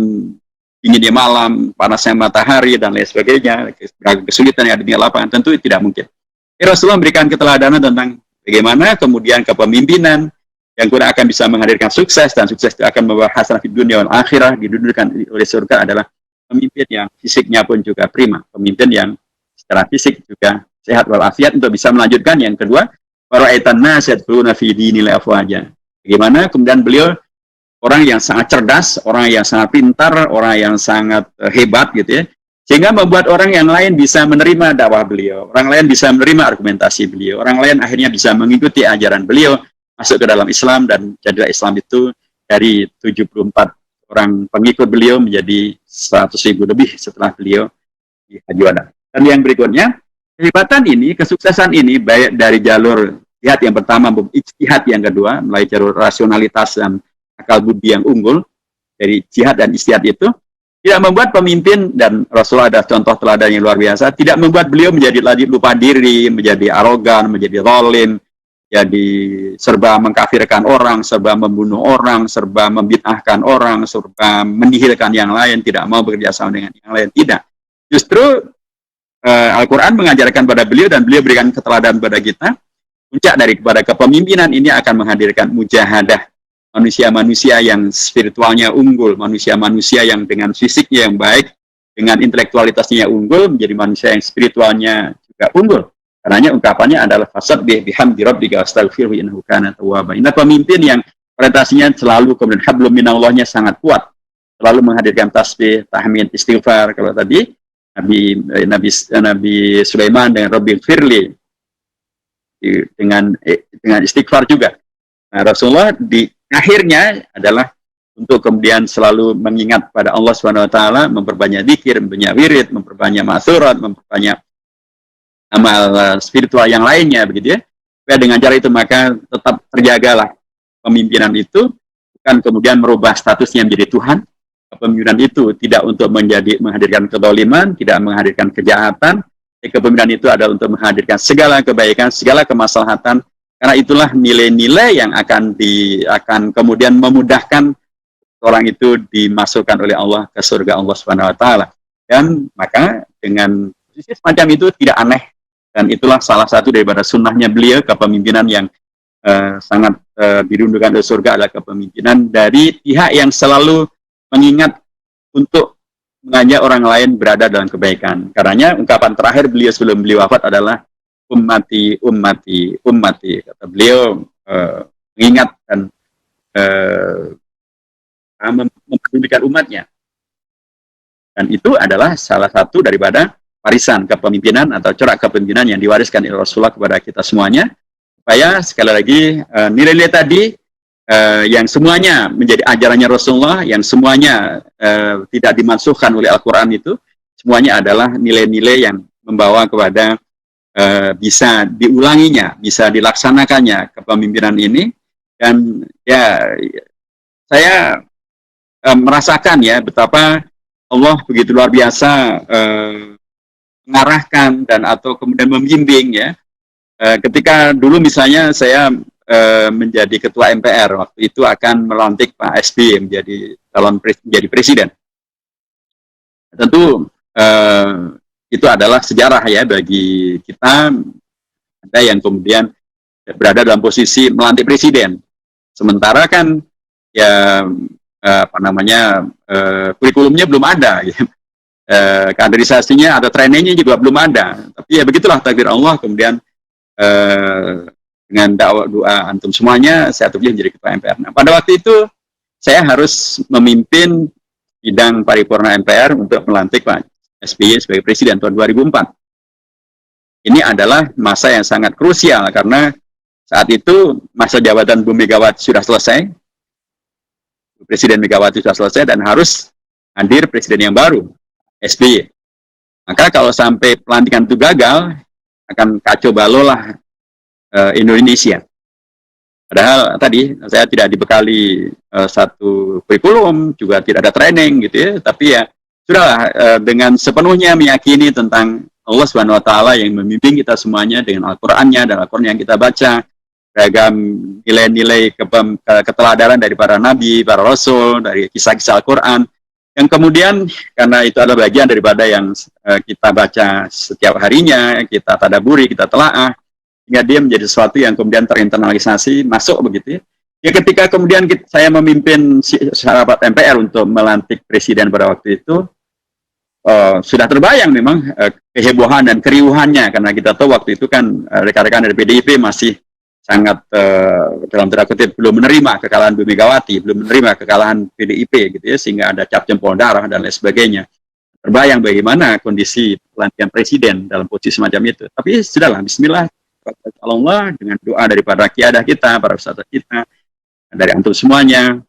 dinginnya malam, panasnya matahari dan lain sebagainya, kesulitan yang ada di lapangan, tentu tidak mungkin. Rasulullah memberikan keteladanan tentang bagaimana kemudian kepemimpinan yang kemudian akan bisa menghadirkan sukses, dan sukses itu akan membawa hasanah di dunia dan akhirah, didudukan oleh surga adalah pemimpin yang fisiknya pun juga prima, pemimpin yang secara fisik juga sehat walafiat untuk bisa melanjutkan. Yang kedua, wara'aitan nas yadkhuluna fi dinillahi afwaja. Bagaimana kemudian beliau orang yang sangat cerdas, orang yang sangat pintar, orang yang sangat hebat gitu ya, sehingga membuat orang yang lain bisa menerima dakwah beliau, orang lain bisa menerima argumentasi beliau, orang lain akhirnya bisa mengikuti ajaran beliau, masuk ke dalam Islam, dan jadilah Islam itu dari 74 orang pengikut beliau menjadi 100.000 lebih setelah beliau di Haji Wada. Dan yang berikutnya, kehebatan ini, kesuksesan ini, baik dari jalur jihad yang pertama, ijtihad yang kedua, melalui jalur rasionalitas dan akal budi yang unggul, dari jihad dan ijtihad itu, tidak membuat pemimpin, dan Rasulullah ada contoh teladan yang luar biasa, tidak membuat beliau menjadi lupa diri, menjadi arogan, menjadi zalim, jadi serba mengkafirkan orang, serba membunuh orang, serba membid'ahkan orang, serba menihilkan yang lain, tidak mau bekerja sama dengan yang lain. Tidak. Justru Al-Quran mengajarkan pada beliau, dan beliau berikan keteladanan pada kita. Puncak daripada kepemimpinan ini akan menghadirkan mujahadah, manusia-manusia yang spiritualnya unggul, manusia-manusia yang dengan fisiknya yang baik, dengan intelektualitasnya yang unggul, menjadi manusia yang spiritualnya juga unggul. Karenanya ungkapannya adalah fasabbih bihamdi rabbika wastaghfirhu innahu kana tawwaba. Ini pemimpin yang orientasinya selalu kemudian hablum minallahnya sangat kuat, selalu menghadirkan tasbih, tahmid, istighfar. Kalau tadi Nabi Sulaiman dengan Rabbil Firli dengan istighfar juga. Nah, Rasulullah di akhirnya adalah untuk kemudian selalu mengingat pada Allah Subhanahu wa taala, memperbanyak zikir, memperbanyak wirid, memperbanyak ma'surat, memperbanyak amal spiritual yang lainnya begitu ya. Supaya dengan cara itu maka tetap terjagalah pemimpinan itu, bukan kemudian merubah statusnya menjadi Tuhan. Kepemimpinan itu tidak untuk menghadirkan kezaliman, tidak menghadirkan kejahatan. Kepemimpinan itu adalah untuk menghadirkan segala kebaikan, segala kemaslahatan. Karena itulah nilai-nilai yang akan kemudian memudahkan orang itu dimasukkan oleh Allah ke surga Allah Subhanahu wa taala. Dan maka dengan posisi semacam itu tidak aneh, dan itulah salah satu daripada sunnahnya beliau, kepemimpinan yang sangat dirindukan oleh surga adalah kepemimpinan dari pihak yang selalu mengingat untuk mengajak orang lain berada dalam kebaikan. Karenanya ungkapan terakhir beliau sebelum beliau wafat adalah ummati, ummati, ummati. Kata beliau mengingat dan mempedulikan umatnya. Dan itu adalah salah satu daripada warisan kepemimpinan atau corak kepemimpinan yang diwariskan oleh Rasulullah kepada kita semuanya. Supaya sekali lagi nilai-nilai tadi yang semuanya menjadi ajarannya Rasulullah, yang semuanya tidak dimansuhkan oleh Al-Quran itu, semuanya adalah nilai-nilai yang membawa kepada bisa diulanginya, bisa dilaksanakannya kepemimpinan ini. Dan ya saya merasakan ya betapa Allah begitu luar biasa mengarahkan dan atau kemudian membimbing ya. Ketika dulu misalnya saya menjadi ketua MPR, waktu itu akan melantik Pak SBY menjadi menjadi presiden. Tentu itu adalah sejarah ya bagi kita, ada yang kemudian berada dalam posisi melantik presiden. Sementara kan ya kurikulumnya belum ada, ya. Kaderisasinya ada, trainingnya juga belum ada. Tapi ya begitulah takdir Allah. Kemudian dengan doa antum semuanya, saya terpilih menjadi ketua MPR. Nah, pada waktu itu saya harus memimpin sidang paripurna MPR untuk melantik Pak SBY sebagai presiden tahun 2004. Ini adalah masa yang sangat krusial karena saat itu masa jabatan Bu Megawati sudah selesai, Presiden Megawati sudah selesai dan harus hadir presiden yang baru, SBY. Maka kalau sampai pelantikan itu gagal, akan kacau balau lah Indonesia. Padahal tadi saya tidak dibekali satu kurikulum, juga tidak ada training gitu ya, tapi ya sudahlah dengan sepenuhnya meyakini tentang Allah Subhanahu wa taala yang membimbing kita semuanya dengan Al-Qur'annya dan Al-Qur'an yang kita baca, beragam nilai-nilai keteladanan dari para nabi, para rasul, dari kisah-kisah Al-Qur'an yang kemudian karena itu adalah bagian daripada yang kita baca setiap harinya, kita tadaburi, kita telaah, sehingga dia menjadi sesuatu yang kemudian terinternalisasi, masuk begitu ya. Ya ketika kemudian saya memimpin sahabat MPR untuk melantik presiden pada waktu itu, sudah terbayang memang kehebohan dan keriuhannya, karena kita tahu waktu itu kan rekan-rekan dari PDIP masih sangat dalam tanda kutip belum menerima kekalahan Bu Megawati, belum menerima kekalahan PDIP gitu ya, sehingga ada cap jempol darah dan lain sebagainya. Terbayang bagaimana kondisi pelantikan presiden dalam posisi semacam itu. Tapi sudahlah, bismillah, Allah dengan doa daripada kiadah kita, para ustadz kita, dari antum semuanya,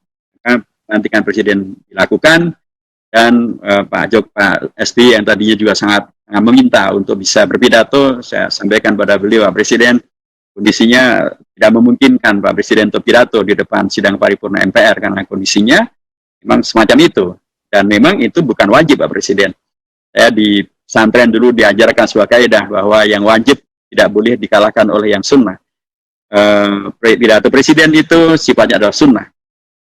pelantikan presiden dilakukan dan Pak SBY yang tadinya juga sangat meminta untuk bisa berpidato, saya sampaikan pada beliau, Pak Presiden, kondisinya tidak memungkinkan Pak Presiden untuk pidato di depan sidang paripurna MPR karena kondisinya memang semacam itu, dan memang itu bukan wajib Pak Presiden. Saya di pesantren dulu diajarkan sebuah kaidah bahwa yang wajib tidak boleh dikalahkan oleh yang sunnah. Pidato presiden itu sifatnya adalah sunnah,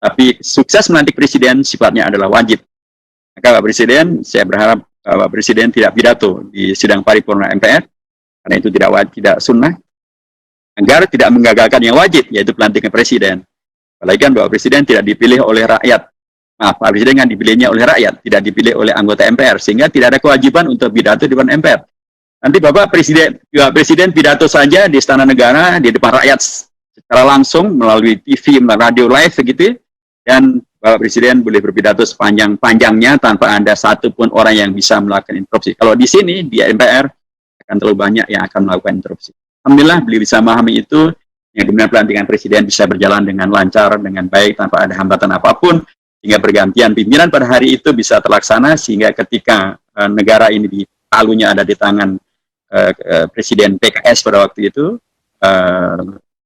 tapi sukses melantik presiden sifatnya adalah wajib. Maka Pak Presiden, saya berharap Pak Presiden tidak pidato di sidang paripurna MPR, karena itu tidak wajib, tidak sunnah, agar tidak menggagalkan yang wajib, yaitu pelantikan presiden. Apalagi kan Bapak Presiden tidak dipilih oleh rakyat. Maaf, Pak Presiden kan dipilihnya oleh rakyat, tidak dipilih oleh anggota MPR, sehingga tidak ada kewajiban untuk pidato di depan MPR. Nanti Bapak Presiden pidato saja di Istana Negara, di depan rakyat secara langsung, melalui TV, melalui radio live, begitu, dan Bapak Presiden boleh berpidato sepanjang-panjangnya tanpa ada satupun orang yang bisa melakukan interupsi. Kalau di sini, di MPR, akan terlalu banyak yang akan melakukan interupsi. Alhamdulillah, beliau bisa memahami itu, yang kemudian pelantikan presiden bisa berjalan dengan lancar, dengan baik, tanpa ada hambatan apapun, sehingga pergantian pimpinan pada hari itu bisa terlaksana, sehingga ketika negara ini palunya ada di tangan Presiden PKS pada waktu itu,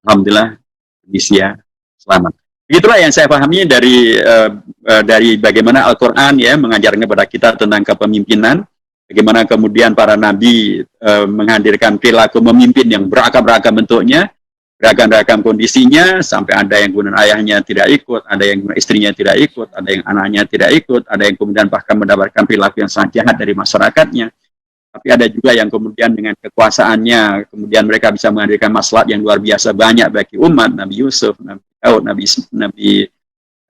Alhamdulillah, Indonesia selamat. Begitulah yang saya pahami dari bagaimana Al-Quran ya mengajarkan kepada kita tentang kepemimpinan, bagaimana kemudian para nabi menghadirkan perilaku memimpin yang beragam-ragam bentuknya, beragam-ragam kondisinya, sampai ada yang kemudian ayahnya tidak ikut, ada yang istrinya tidak ikut, ada yang anaknya tidak ikut, ada yang kemudian bahkan mendapatkan perilaku yang sangat jahat dari masyarakatnya. Tapi ada juga yang kemudian dengan kekuasaannya, kemudian mereka bisa menghadirkan maslahat yang luar biasa banyak bagi umat, Nabi Yusuf, Nabi Daud, Nabi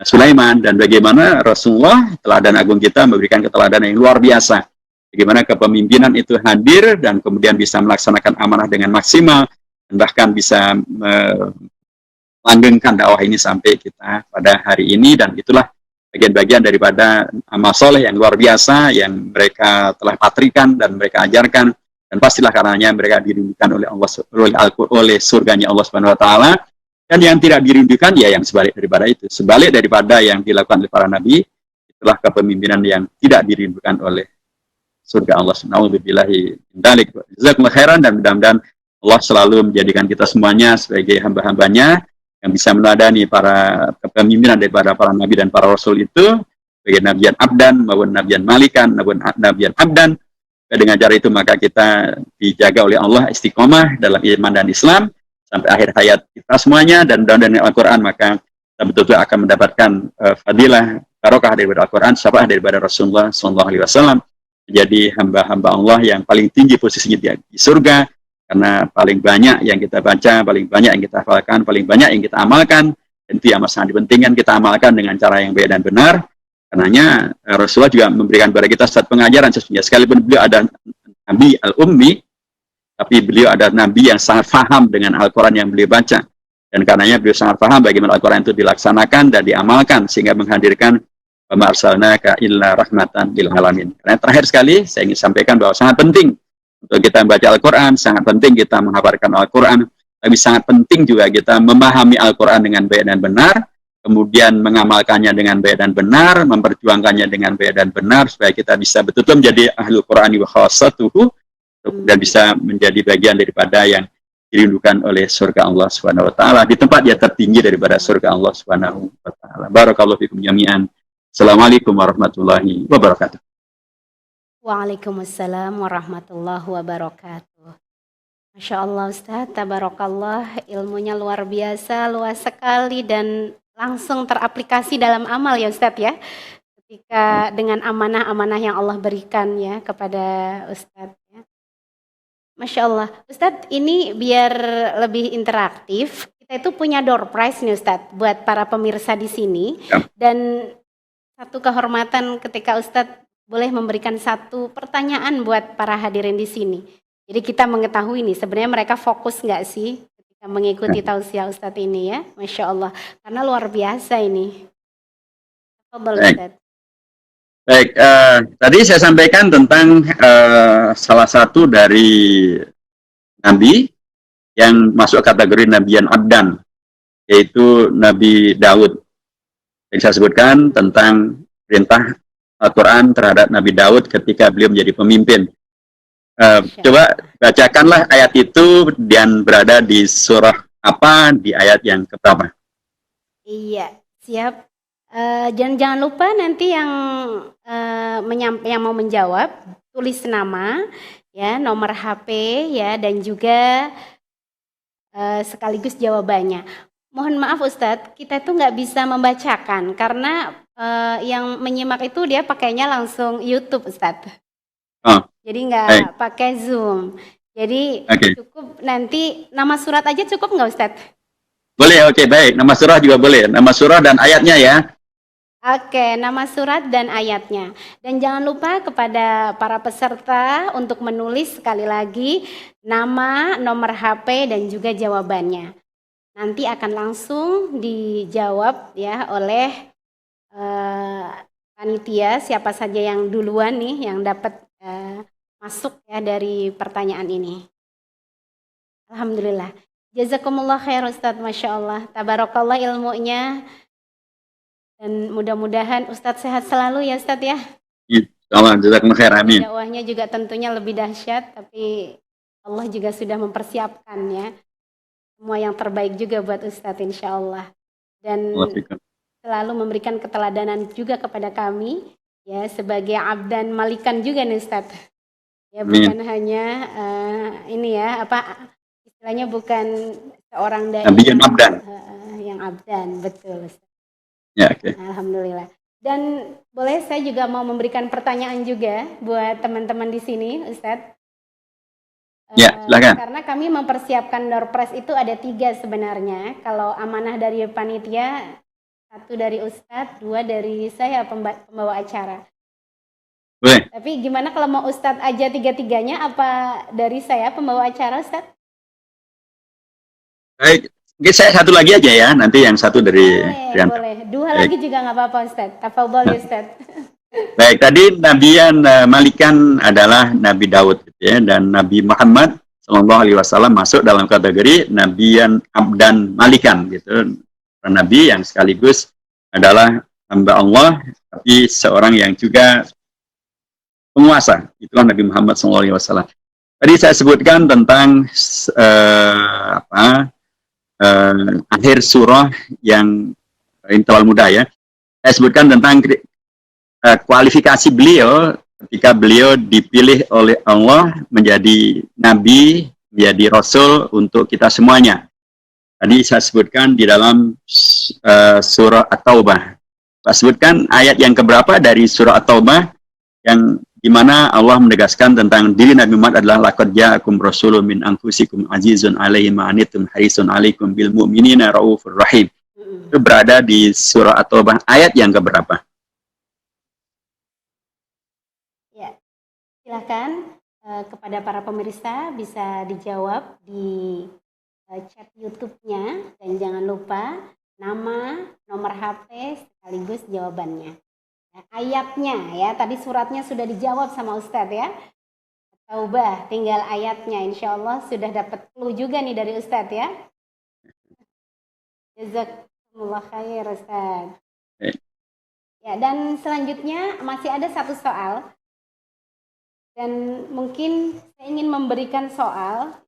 Sulaiman, dan bagaimana Rasulullah, teladan agung kita, memberikan keteladanan yang luar biasa. Bagaimana kepemimpinan itu hadir dan kemudian bisa melaksanakan amanah dengan maksimal, dan bahkan bisa melanggengkan dakwah ini sampai kita pada hari ini, dan itulah bagian-bagian daripada amal soleh yang luar biasa yang mereka telah patrikan dan mereka ajarkan, dan pastilah karenanya mereka dirindukan oleh Allah, oleh surganya Allah Subhanahu wa taala. Dan yang tidak dirindukan ya yang sebalik daripada itu, sebalik daripada yang dilakukan oleh para nabi, itulah kepemimpinan yang tidak dirindukan oleh surga Allah Subhanahu wa taala. Jazakumullah khairan, dan mudah-mudahan Allah selalu menjadikan kita semuanya sebagai hamba-hambanya yang bisa meneladani para kepemimpinan daripada para nabi dan para rasul itu, sebagai nabiyan abdan maupun nabiyan malikan maupun nabiyan abdan. Dengan cara itu maka kita dijaga oleh Allah istiqomah dalam iman dan Islam sampai akhir hayat kita semuanya, dan dengan Al-Quran maka kita betul-betul akan mendapatkan fadilah barokah daripada Al-Quran, syafaat daripada Rasulullah SAW, menjadi hamba-hamba Allah yang paling tinggi posisinya di surga, karena paling banyak yang kita baca, paling banyak yang kita hafalkan, paling banyak yang kita amalkan. Dan itu yang sangat dipentingkan kita amalkan dengan cara yang baik dan benar. Karenanya Rasulullah juga memberikan kepada kita satu pengajaran sesungguhnya, sekalipun beliau ada Nabi Al-Ummi, tapi beliau ada Nabi yang sangat faham dengan Al-Quran yang beliau baca. Dan karenanya beliau sangat faham bagaimana Al-Quran itu dilaksanakan dan diamalkan, sehingga menghadirkan wa ma arsalnaka illa rahmatan lil alamin. Karena terakhir sekali saya ingin sampaikan bahwa sangat penting untuk kita membaca Al-Quran, sangat penting kita menghafalkan Al-Quran, tapi sangat penting juga kita memahami Al-Quran dengan baik dan benar, kemudian mengamalkannya dengan baik dan benar, memperjuangkannya dengan baik dan benar, supaya kita bisa betul-betul menjadi ahlul Qur'ani wa khassatuhu, dan bisa menjadi bagian daripada yang dirindukan oleh surga Allah Subhanahu wa taala, di tempat yang tertinggi daripada surga Allah Subhanahu wa taala. Barakallahu fikum jami'an. Assalamualaikum warahmatullahi wabarakatuh. Waalaikumsalam warahmatullahi wabarakatuh. Masya Allah Ustadz, tabarakallah, ilmunya luar biasa, luas sekali dan langsung teraplikasi dalam amal ya Ustadz ya. Ketika dengan amanah-amanah yang Allah berikan ya kepada Ustadz ya. Masya Allah. Ustadz, ini biar lebih interaktif, kita itu punya door prize nih Ustadz buat para pemirsa di sini. Dan satu kehormatan ketika Ustadz boleh memberikan satu pertanyaan buat para hadirin di sini. Jadi kita mengetahui nih sebenarnya mereka fokus nggak sih ketika mengikuti tausiah Ustadz ini ya. Masya Allah. Karena luar biasa ini. Baik, tadi saya sampaikan tentang salah satu dari Nabi yang masuk kategori Nabiyan Abdan, yaitu Nabi Daud. Yang saya sebutkan tentang perintah Al-Quran terhadap Nabi Daud ketika beliau menjadi pemimpin. Coba bacakanlah ayat itu dan berada di surah apa, di ayat yang keberapa? Iya, siap. Jangan lupa nanti yang mau menjawab tulis nama ya, nomor HP ya, dan juga sekaligus jawabannya. Mohon maaf Ustadz, kita itu nggak bisa membacakan karena yang menyimak itu dia pakainya langsung YouTube Ustadz. Jadi nggak pakai Zoom. Jadi cukup nanti nama surat aja cukup nggak Ustadz? Boleh, oke, baik. Nama surah juga boleh. Nama surah dan ayatnya ya. Oke, nama surat dan ayatnya. Dan jangan lupa kepada para peserta untuk menulis sekali lagi nama, nomor HP, dan juga jawabannya. Nanti akan langsung dijawab ya oleh panitia, siapa saja yang duluan nih yang dapat masuk ya dari pertanyaan ini. Alhamdulillah. Jazakumullah khair Ustadz, Masya Allah. Tabarakallah ilmunya. Dan mudah-mudahan Ustadz sehat selalu ya Ustadz ya. Insyaallah, jazakumullah khair, amin. Dakwahnya juga tentunya lebih dahsyat, tapi Allah juga sudah mempersiapkan ya. Semua yang terbaik juga buat Ustadz insya Allah. Dan selalu memberikan keteladanan juga kepada kami ya sebagai abdan malikan juga nih Ustadz. Ya bukan hanya ini ya apa istilahnya, bukan seorang dai yang abdan. Yang abdan, betul Ustadz. Ya, okay. Alhamdulillah. Dan boleh saya juga mau memberikan pertanyaan juga buat teman-teman di sini Ustadz. Ya, silakan. Karena kami mempersiapkan door prize itu ada 3 sebenarnya. Kalau amanah dari panitia, 1 dari Ustadz, 2 dari saya pembawa acara. Boleh. Tapi gimana kalau mau Ustadz aja 3-3-nya, apa dari saya pembawa acara Ustadz? Baik, mungkin saya 1 lagi aja ya, nanti yang 1 dari boleh. 2 lagi juga nggak apa-apa Ustadz. Tafadhol Ustadz. Baik, tadi nabiyan malikan adalah Nabi Daud ya, dan Nabi Muhammad SAW masuk dalam kategori nabiyan abdan malikan gitu. Nabi yang sekaligus adalah hamba Allah, tapi seorang yang juga penguasa. Itulah Nabi Muhammad SAW. Tadi saya sebutkan tentang akhir surah yang terlalu mudah ya. Saya sebutkan tentang kualifikasi beliau ketika beliau dipilih oleh Allah menjadi nabi, menjadi rasul untuk kita semuanya. Tadi saya sebutkan di dalam surah At-Taubah. Saya sebutkan ayat yang keberapa dari surah At-Taubah yang di mana Allah menegaskan tentang diri Nabi Muhammad adalah laqad ja'akum rasulun min anfusikum azizun 'alaihi ma anittum harisun 'alaikum bil mu'minina raufur rahim. Itu berada di surah At-Taubah ayat yang keberapa? Ya, silakan kepada para pemirsa bisa dijawab di chat YouTube-nya, dan jangan lupa nama, nomor HP sekaligus jawabannya. Nah, ayatnya ya, tadi suratnya sudah dijawab sama Ustadz ya. Taubah, tinggal ayatnya. Insya Allah sudah dapat clue juga nih dari Ustadz ya. Jazakumullah khair Ustadz. Ya, dan selanjutnya masih ada satu soal. Dan mungkin saya ingin memberikan soal.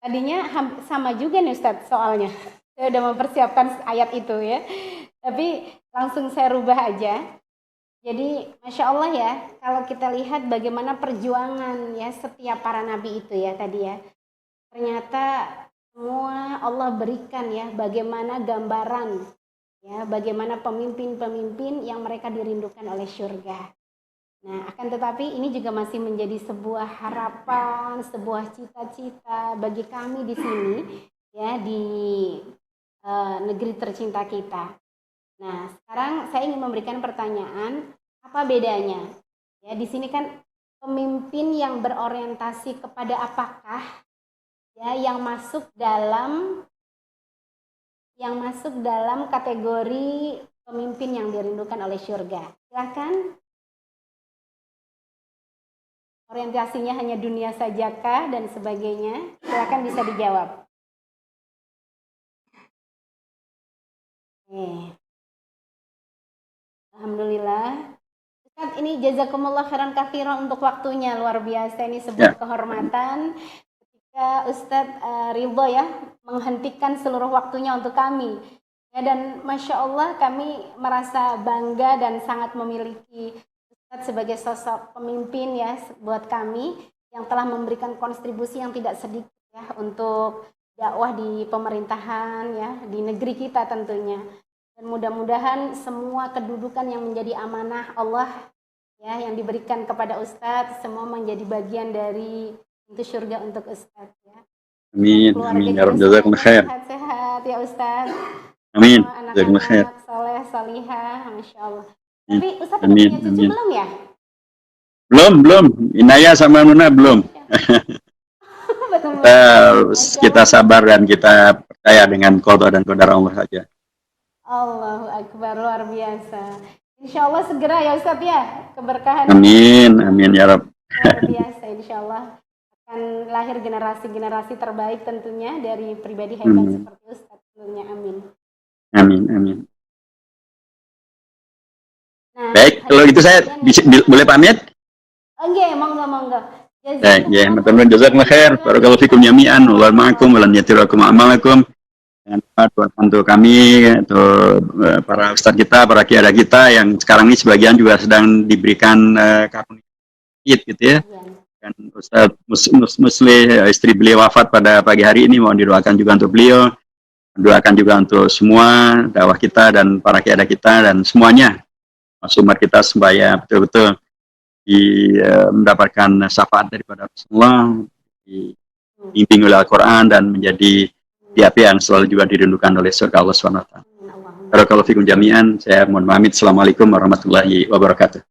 Tadinya sama juga nih Ustadz soalnya. Saya udah mempersiapkan ayat itu ya. Tapi langsung saya rubah aja. Jadi Masya Allah ya, kalau kita lihat bagaimana perjuangan ya setiap para nabi itu ya tadi ya. Ternyata semua Allah berikan ya bagaimana gambaran ya, bagaimana pemimpin-pemimpin yang mereka dirindukan oleh surga. Nah, akan tetapi ini juga masih menjadi sebuah harapan, sebuah cita-cita bagi kami di sini ya di negeri tercinta kita. Nah, sekarang saya ingin memberikan pertanyaan, apa bedanya? Ya, di sini kan pemimpin yang berorientasi kepada apakah ya yang masuk dalam kategori pemimpin yang dirindukan oleh surga. Silakan. Orientasinya hanya dunia sajakah dan sebagainya? Silakan bisa dijawab. Alhamdulillah. Ustaz, ini jazakumullah khairan katsiran untuk waktunya, luar biasa, ini sebuah kehormatan ketika Ustadz ridho ya menghentikan seluruh waktunya untuk kami. Ya, dan Masya Allah kami merasa bangga dan sangat memiliki Ustadz sebagai sosok pemimpin ya buat kami yang telah memberikan kontribusi yang tidak sedikit ya untuk dakwah di pemerintahan ya di negeri kita tentunya. Dan mudah-mudahan semua kedudukan yang menjadi amanah Allah ya yang diberikan kepada Ustadz semua menjadi bagian dari pintu surga untuk Ustadz ya. Amin. Amin. Ya Rabb, jazakumullah khair. Sehat-sehat ya Ustadz. Amin. Jazakumullah khair. Soleh, solihah, Masya Allah. Tapi Ustadz punya cucu belum ya? Belum. Inaya sama Nuna belum. Kita sabar dan kita percaya dengan qada dan qadar Allah saja. Allahu Akbar, luar biasa. Insya Allah segera ya Ustadz ya, keberkahan. Amin ya Rabb. Luar biasa, insya Allah akan lahir generasi-generasi terbaik tentunya dari pribadi hebat seperti Ustadz tentunya. Amin. Nah, baik, kalau gitu saya boleh pamit? Oke, monggo. Jazakumullah khair. Barakallahu fikum jami'an. Wallahu ma'akum wa lan yatirakum a'malakum. Dengan bantu kami, atau para ustadz kita, para kiai kita yang sekarang ini sebagian juga sedang diberikan karunia gitu ya. Dan Ustadz Musli istri beliau wafat pada pagi hari ini, mohon didoakan juga untuk beliau, doakan juga untuk semua dakwah kita dan para kiai kita dan semuanya, umat kita supaya betul-betul mendapatkan syafaat daripada Rasulullah, dibimbing oleh Al-Quran dan menjadi pihak yang selalu juga dirindukan oleh surga Allah SWT. Barakallahu fikum jami'an. Saya mohon pamit. Assalamualaikum warahmatullahi wabarakatuh.